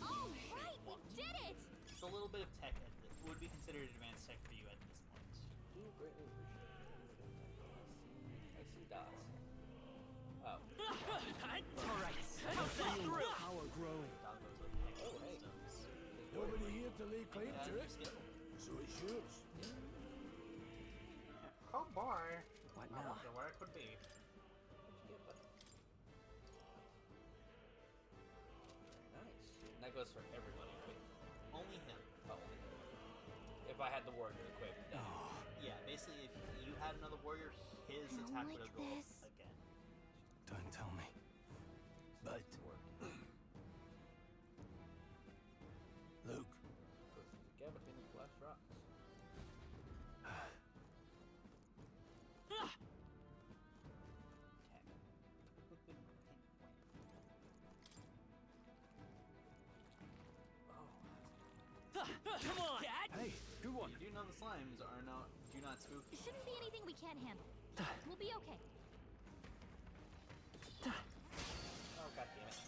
All right, we did it. It's a little bit of tech. It would be considered advanced tech for you at this point. Do greatly appreciate it. I see dots. Oh. All right. How's that through? Power growing. Dog goes with Oh, hey. systems. Nobody here to lay claim Yeah, to your it, skill. so it's yours. Oh boy. What I now? wonder where it could be. What'd you get, buddy? Nice. And that goes for everybody, right? Only him. Oh, only him. If I had the warrior equipped. then- Yeah, basically, if you had another warrior, his I don't attack like would have gone this. again. Don't tell me. But look, Goes to the gap between the glass rocks. Come on. Hey, good one. You do know the slimes do not spook. It shouldn't be anything we can't handle. We'll be okay. Oh, god damn it.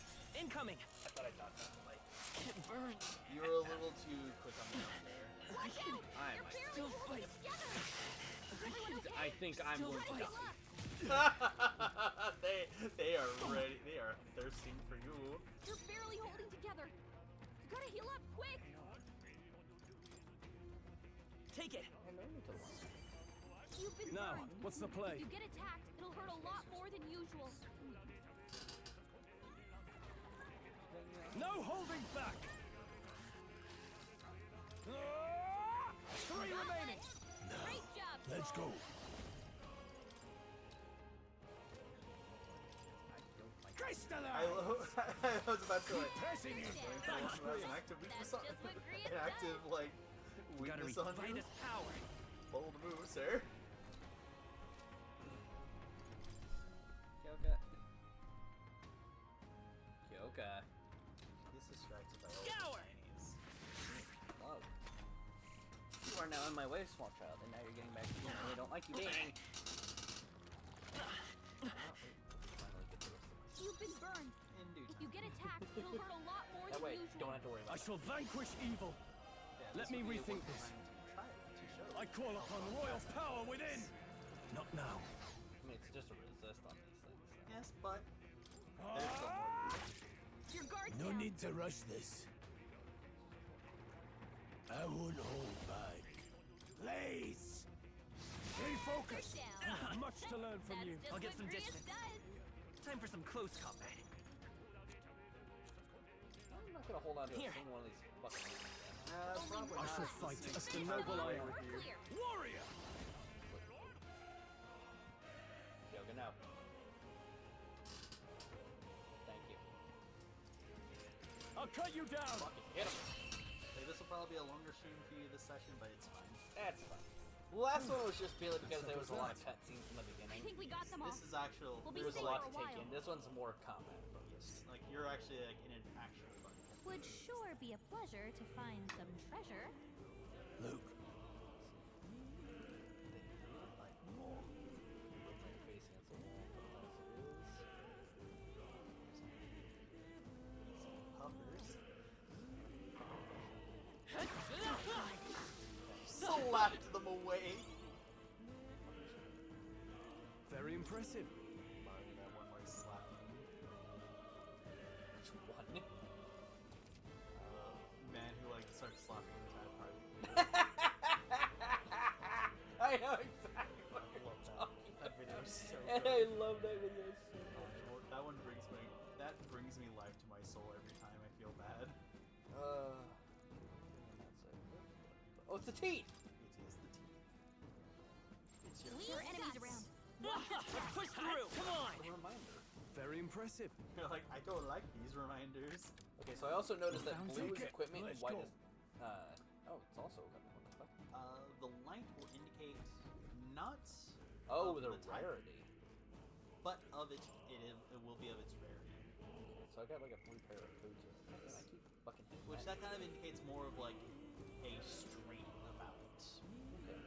Incoming. I thought I dodged that. Like, It burns. You were a little too quick on the arm there. Watch out! I You're might barely still holding fight. it together. Is everyone okay? I think I'm Still going to fight. die. they are ready. They are thirsting for you. You're barely holding together. You gotta heal up quick. Take it. I know you to one. You've been Now, burned. what's the play? If you get attacked, it'll hurt a lot more than usual. No holding back. Three Got remaining. one. Great job. let's go. I Crystallize. was about to like Pressing it. an active weakness on That's just what Grius an active like Gotta weakness on refind you. his power. Bold move, sir. Kyoka. Kyoka. He's distracted by all Scour. the tinies. Wow. You are now in my way, small child, and now you're getting back to me. I don't like you being. Finally get the rest of my You've been burned. In due If you get attacked, it'll hurt a lot more That than way, usual. don't have to worry I about it. shall vanquish evil. Yeah, Let this me would be a rethink wonderful this. time to try it, to show. I call upon royal power within. Not now. I mean, it's just a resist on these things. So. Yes, but there's still more. Your guard's No down. need to rush this. I won't hold back. Please. Refocus. Down. Much to learn from That's you. just I'll get what some Grius distance. does. Time for some close combat. I'm not gonna hold on to a Here. single one of these fucking things. Probably I not. shall fight as the Finish noble them I all. am. We're clear. Warrior. Kyoka now. I'll cut you down. Fucking hit him. Like, this will probably be a longer stream for you this session, but it's fine. That's fine. The last one was just purely because there was a lot of cutscenes in the I beginning. think we got them all. This is actual. We'll be There was a safe lot for to a take while. in. This one's more combat focused. Like, you're actually like in an actual fun. Would sure be a pleasure to find some treasure. Luke, Like, oh, Facing against the wall, some puffers. Slapped them away. Very impressive. That one like slapped me. Which one? Man who like starts slapping his entire party. I know exactly what I you're love that. talking That video is so And good. I love that video so much. That one brings me life to my soul every time I feel bad. Oh, it's the teeth! It is the teeth. It's your There are enemies around. Let's push through. Come on. A reminder. Very impressive. You're like, I don't like these reminders. Okay, so I also noticed that Found blue is it. equipment and Let's white go. is... oh, it's also equipment. What the fuck? The light will indicate not Oh, of the type, rarity. but of it will be of its rarity. Okay, so I got like a blue pair of boots. And I keep fucking hitting Which that kind of indicates more of like a strain about it. Okay.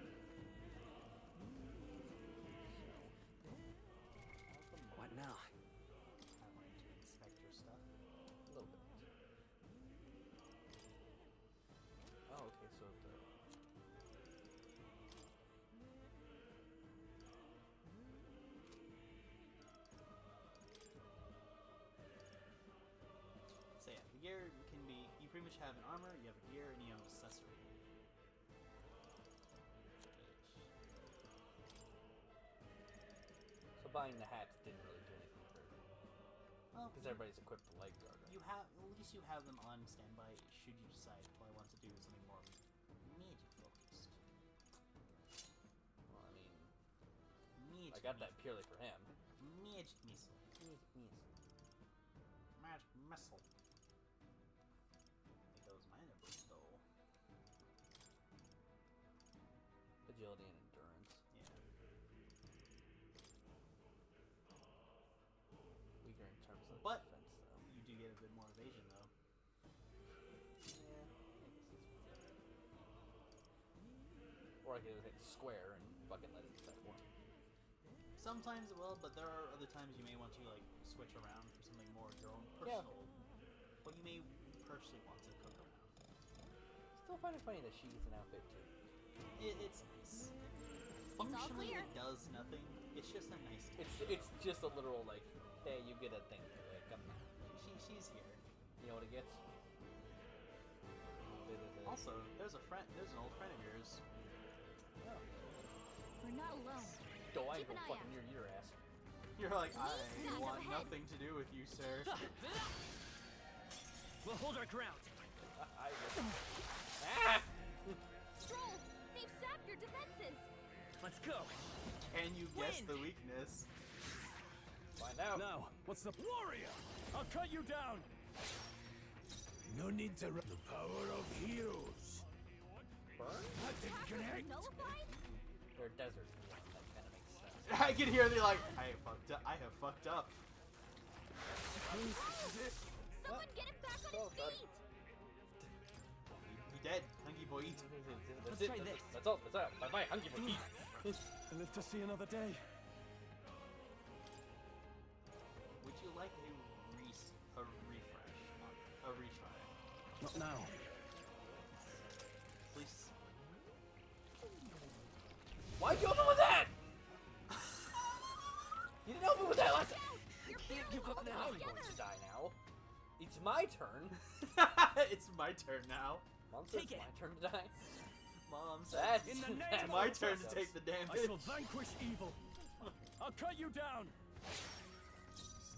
What now? I want to inspect your stuff. A little bit. Oh, okay, so the... So yeah, the gear can be, you pretty much have an armor, you have a gear, and you have an accessory. So buying the hats didn't really do anything for it. Well, Because everybody's equipped the leg guard. Right? you have, at least you have them on standby should you decide, well, I want to do something more magic focused. Well, I mean, Magic I got that purely for him. Magic missile. Magic missile. Like those minor boots though. Agility and endurance. Yeah. Weaker in terms of But defense, though. you do get a bit more evasion though. Yeah, I guess that's fair. Or I could hit square and fucking let it set one. Sometimes it will, but there are other times you may want to like switch around for something more of your own Yeah. personal. What you may personally want to cook around. Still find it funny that she gets an outfit too. It's nice. Functionally, clear. it does nothing. It's just a nice. It's just a literal like, hey, you get a thing. Like, come on. She's here. You know what it gets? Also, there's an old friend of yours. Oh. We're not alone. Go, I Keep go an eye fucking out. near your ass. You're like, I Knives up want ahead. nothing to do with you, sir. We'll hold our ground. I will. Ah! Stroll! They've sapped your defenses! Let's go. Can you guess Wind. the weakness? Find out. Now, what's the warrior? I'll cut you down. no need to run. The power of heroes. Burn? That didn't Passwords connect. nullified? They're desert one. That kind of makes sense. I can hear they like, I have fucked up. Someone get him back on Oh, his God. feet! He dead, hungry boy. That's Let's it. try That's this. That's all. That's all. Bye bye, hungry for heat. I live to see another day. Would you like a refresh, a retry? Not now. Please. Why'd you open with that? You didn't open with that last time. You're Can't barely give up holding now. I'm it going together! to die now. It's my turn. It's my turn now. Mom says Take it's it. my turn to die. Mom said That's In the name that's it's my of turn to Jesus. take the I damage. shall vanquish evil. I'll cut you down.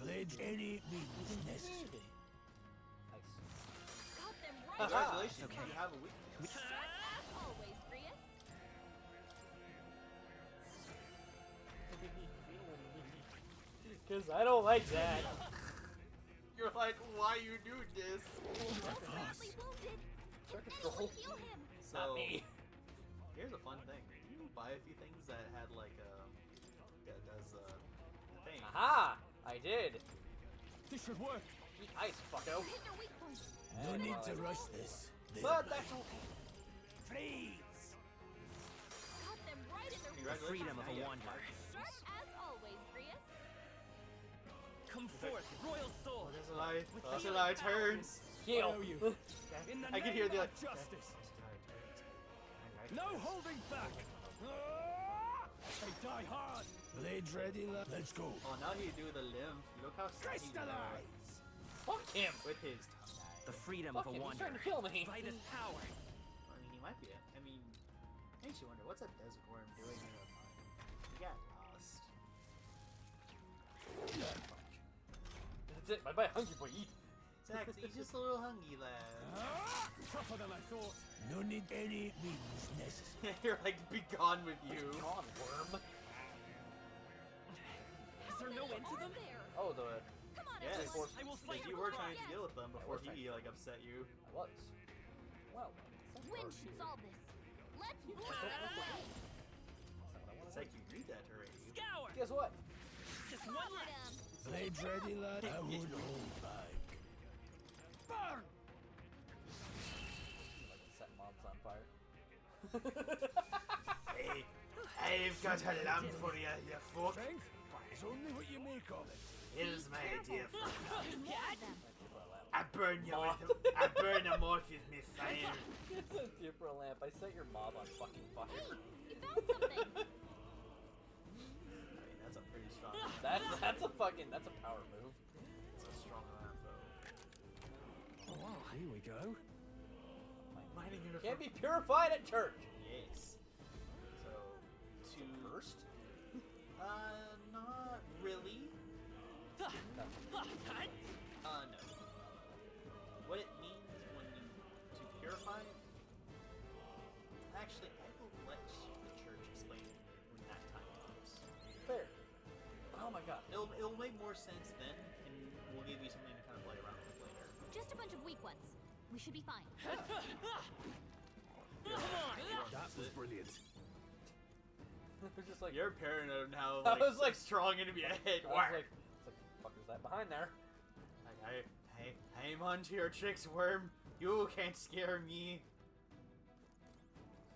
Blade any means necessary. Nice. Got them right Congratulations, Okay. you have a weakness. As always, Prius. Because I don't like that. You're like, why you do this? He's badly wounded. Can anyone heal him? So, Not me. here's a fun thing. You buy a few things that had like that does thing. Aha! I did. This should work. Eat ice, fucko. Hit their weak point. No need to rush this. But that's okay. Freeze! Got them right in their Congratulations. freedom of Now a you have wanderer. five Sharp moves. as always, Grius. Come forth, royal soul. That's a lie. That's a lie. Turns. Heal. Follow you. In the I can name hear the of justice. No holding back. They die hard. Blades ready, lad. Let's go. Oh, now he do the lymph. Look how sad he Crystallize! Fuck him. with his tongue. The freedom Fuck of a him. He's trying wanderer. to kill me. By this power. I mean, he might be. I mean, makes you wonder what's a desert worm doing in a mine? He got lost. That's it. Bye bye, hungry boy. Eat. Zach, he's just a little hungry lad. Tougher than I thought. No need any means necessary. You're like, be gone with you. Gone, worm. Is there no end to them? There. Oh, the. Come on, Yes, everyone. I will fight because you for were the trying to cause. deal with them before was he like upset you. I was. Well. Wind should solve this. Let's blow it away. It's like you read that already. Scour. Guess what? Just Come one on, left. Blades ready, lad. I won't hold back. Burn. Like to set mobs on fire. Hey, I've got a lamp for you, you fuck. Strength is only what you make of it. Here's my idea for you. More of them. I burn you with I burn them off with me fire. It's a different lamp. I set your mob on fucking fire. Hey, you found something. I mean, that's a pretty strong. That's a power move. It's a strong lamp though. Oh, wow. Here we go. Mining uniform. Can't be purified at church. Yes. So, to Cursed? not really. No. What it means when you to purify. Actually, I will let the church explain it when that time comes. Fair. Oh my god. It'll make more sense then, and we'll give you something to kind of play around with later. Just a bunch of weak ones. We should be fine. That was brilliant. It was just like You're paranoid now. I was like strong enemy ahead. I was like, it's like, fuck is that behind there? I'm onto your tricks, worm. You can't scare me.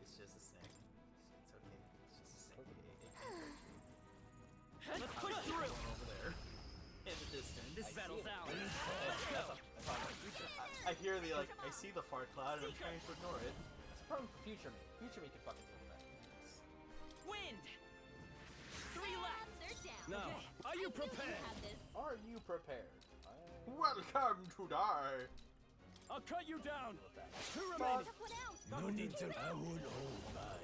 It's just a snake. It's okay. It's just a snake. Let's push through. Over there. In the distance. This battle's ours. I hear the like. I see the far cloud and I'm trying to ignore it. It's a problem for future me. Future me can fucking deal with that. Wind. 3 left. They're down. Now, are you I knew prepared? had this. Are you prepared? Welcome to die. I'll cut you down. Two Took remaining. one out. No need to. I won't hold back.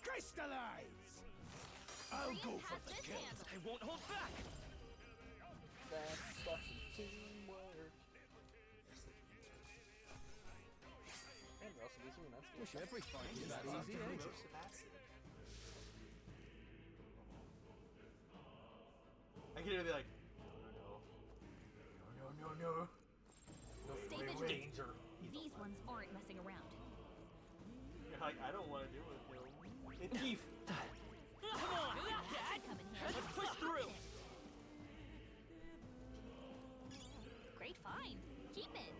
Crystallize! I'll go Grius for has the this kill. handled. I won't hold back. That's fucking teamwork. And we're also using an unscale. Wish every fight was that That's easy, eh? corrosive acid. I can hear the like. No. Stay Wait, vigilant. Danger. These ones aren't messing around. You're like, I don't want to deal with him. It's Keith. Come on, Dad. Come in here. Let's push through. Great find. Keep it.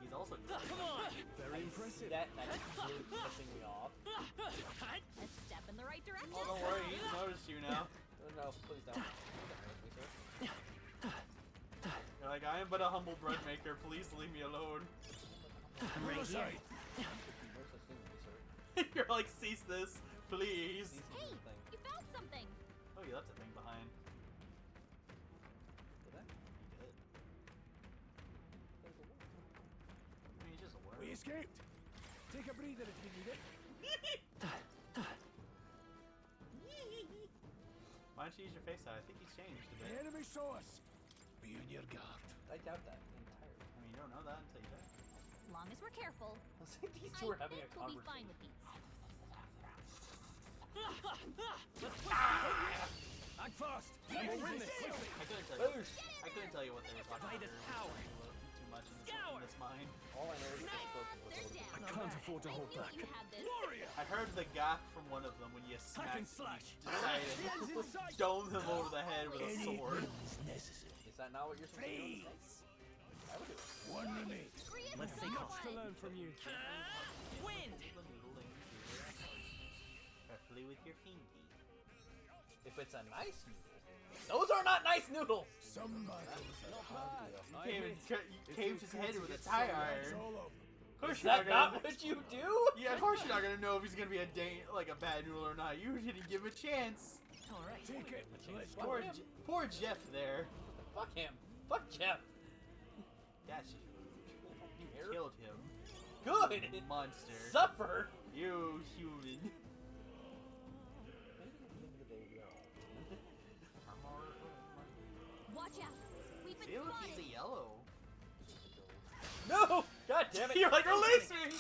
He's also. Come on. Very See impressive. that? That's really pissing me off. A step in the right direction. Oh, don't worry, he's noticed you now. No, please don't. You're like, I am but a humble bread maker. Please leave me alone. Right here. You're like, cease this, please. Hey, you found something. Oh, you left a thing behind. Did I? You did. I mean, he's just a worm. We escaped. Take a breather if you need it. Why don't you use your face out? I think he's changed a The bit. enemy saw us. Be on your guard. I doubt that entirely. I mean, you don't know that until you die. As long as we're careful. I was like, these two are having a think we'll be fine conversation. with these. Let's push through. Act fast! And we'll win this quickly! I couldn't tell you what they were talking By about. this power. Too much in Scour! this mine. All I know is that Nice. spoke was They're a little down. I can't afford to I hold knew back. you had this. Warrior! I heard the gap from one of them when you Hack and smacked. slash! Decided Hands to inside! dome them over the head with a sword. Anything's necessary. Is that not what you're supposed to do? Freeze! I would do it. One remains. Grius, Let's go take Much to on. learn from you. Wind! Carefully with your fingy. If it's a nice noodle. Those are not nice noodles! Somebody. You caved his head with a tire iron. Of course Is you're that not not gonna. what you do? Yeah, of course you're not gonna know if he's gonna be a like a bad noodle or not. You didn't give him a chance. Alright. Take it. Let's go. Poor Jeff there. Fuck him. Fuck Jeff. That's just killed him. Good! Monster. Suffer! You human. Watch out. We've been See, look, he's spotted. a yellow. No! God damn it! You're like, release me!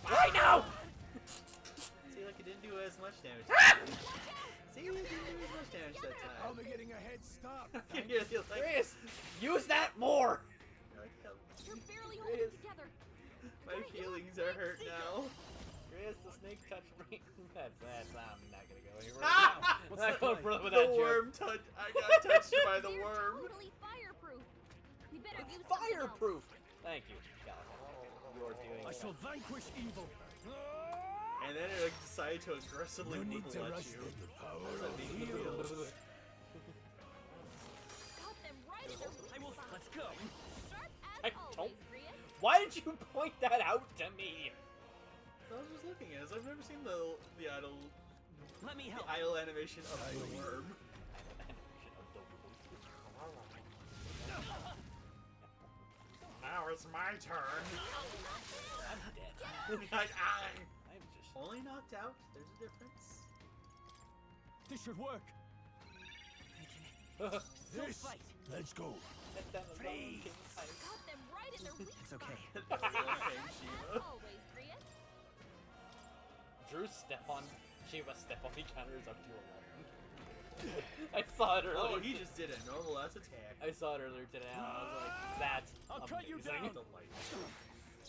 Right now! See, like, it didn't do as much damage. See, it didn't do as much damage that I'll time. be getting a head start. You're like, Chris, use that more! you're like, hell, You're barely holding it together. my feelings are hurt now. Chris, the snake touched me. That's I'm not gonna go anywhere. Ah! I'm not going further with The that joke. worm touch. I got touched by the They're worm. totally fireproof. We better It's use something else. fireproof! Thank you, Gallagher. You're doing I shall vanquish evil. And then it decided to aggressively No need to wiggle at rush you. with the power That's a of big evil. deal. Got them right in their weak I will. spot. Let's go. Sharp I as don't- always, Grius. Why did you point that out to me? So I was just looking at it. I've never seen the idle Let me help. animation of the worm. Now it's my turn. I'm dead. Like, ah. I'm just. Only knocked out. There's a difference. This should work. This. fight. Let's go. Got them right in their weak It's okay. spot. Okay, As Shiva. always, Grius. Drew's step on Shiva's step on me counters up to 11. I saw it earlier. Oh, he just did a normal ass attack. I saw it earlier today and I was like, that's I'll cut you amazing. down. Delightful.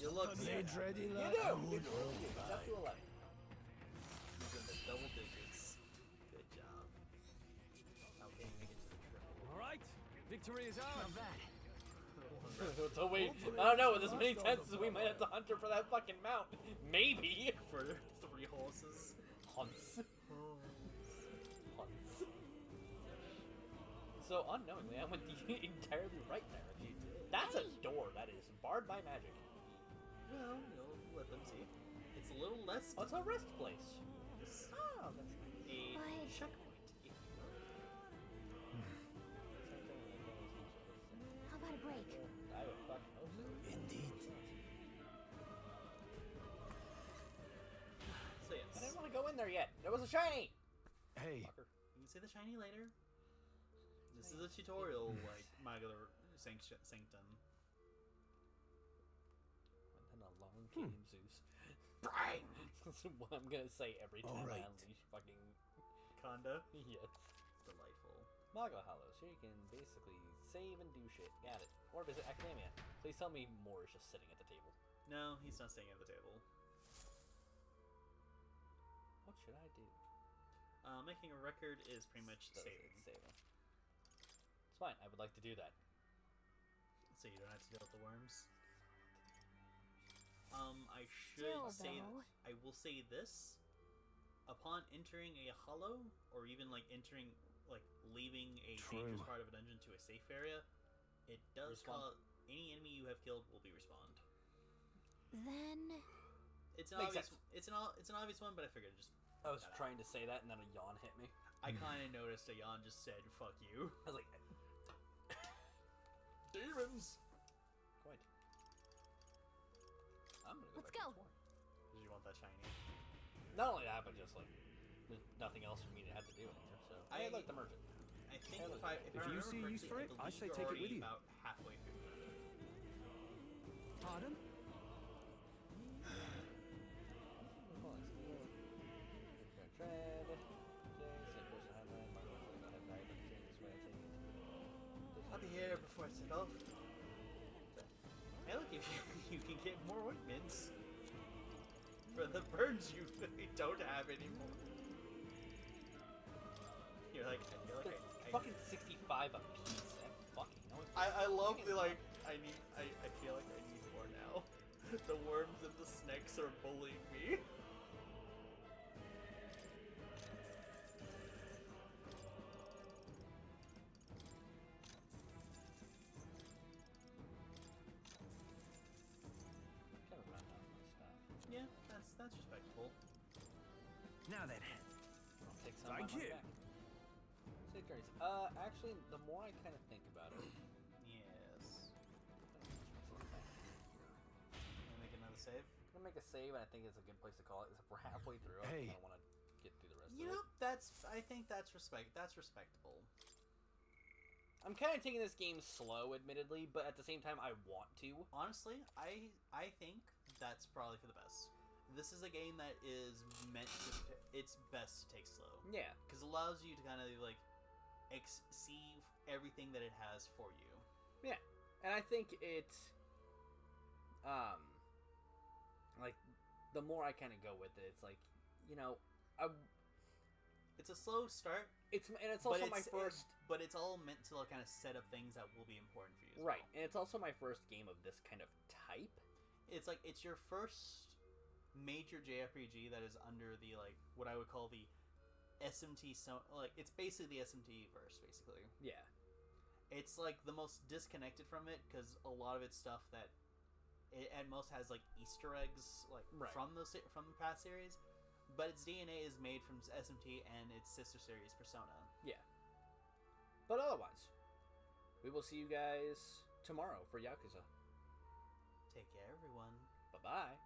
You look Blades ready, You lad? do. I You won't do. hold It's back. up to 11. He's in the double digits. Good job. Okay, we get to the triple. Alright. Victory is ours. So wait, I don't know, with as many chances we might have to hunt her for that fucking mount. Maybe. For 3 horses. Hunts. Hunts. So unknowingly, I went entirely right there. That's a door that is barred by magic. Well, you'll let them see. It's a little less. Oh, it's a rest place. Oh, that's a But- checkpoint, if you will. How about a break? I would fucking hope so. Indeed. So yes, I didn't want to go in there yet. There was a shiny. Hey, Fucker. you can see the shiny later. This is a tutorial, like Maglar Sanctum. And then along came Zeus. Brian! That's what I'm gonna say every time I Alright. unleash fucking. Conda. Yes. Delightful. Maga Hollows. Here you can basically save and do shit. Got it. Or visit Academia. Please tell me Moore is just sitting at the table. No, he's not staying at the table. What should I do? Making a record is pretty much Does it saving. save him? It's fine. I would like to do that. So you don't have to deal with the worms. I should Still, say, though. I will say this: upon entering a hollow, or even like entering, like leaving a dangerous part of a dungeon to a safe area, it does Respawn. call any enemy you have killed will be respawned. Then It's an Makes obvious. sense. It's an obvious one, but I figured just. I was that out. trying to say that and then a yawn hit me. I kind of noticed a yawn just said "fuck you." I was like, Demons. quite. I'm gonna go Let's back go. to Torn. Did you want that shiny? Not only that, but just like there's nothing else for me to have to do in here. So I like the merchant. I think Hey, if I If remember you see a use correctly, for it, I believe say you're take it already with you. About halfway through the dungeon. Pardon? get more ointments for the burns you don't have anymore. You're like, I feel like I fucking 65 a piece. That fucking no. I love the like. I feel like I need more now. The worms and the snakes are bullying me. Kind of run out of my stuff. Yeah, that's respectable. Now then. I'll take some of my Thank money you. back. Save journeys. Actually, the more I kind of think about it, Yes. Wanna make another save? I'm gonna make a save, and I think it's a good place to call it. Because if we're halfway through, Hey. I don't want to get through the rest You of know, it. I think that's respectable. I'm kind of taking this game slow, admittedly, but at the same time, I want to. Honestly, I think that's probably for the best. This is a game that is meant to. It's best to take slow. Yeah. Because it allows you to kind of like see everything that it has for you. Yeah, and I think it, like, the more I kind of go with it, it's like, you know, It's a slow start. it's also but my first, but it's all meant to like, kind of set up things that will be important for you. As right, well. and it's also my first game of this kind of type. It's like it's your first major JRPG that is under the like what I would call the SMT. So like it's basically the SMT verse, basically. Yeah. It's like the most disconnected from it because a lot of it's stuff that it at most has like Easter eggs like Right. from the past series, but its DNA is made from SMT and its sister series Persona. Yeah. But otherwise, we will see you guys tomorrow for Yakuza. Take care, everyone. Bye bye.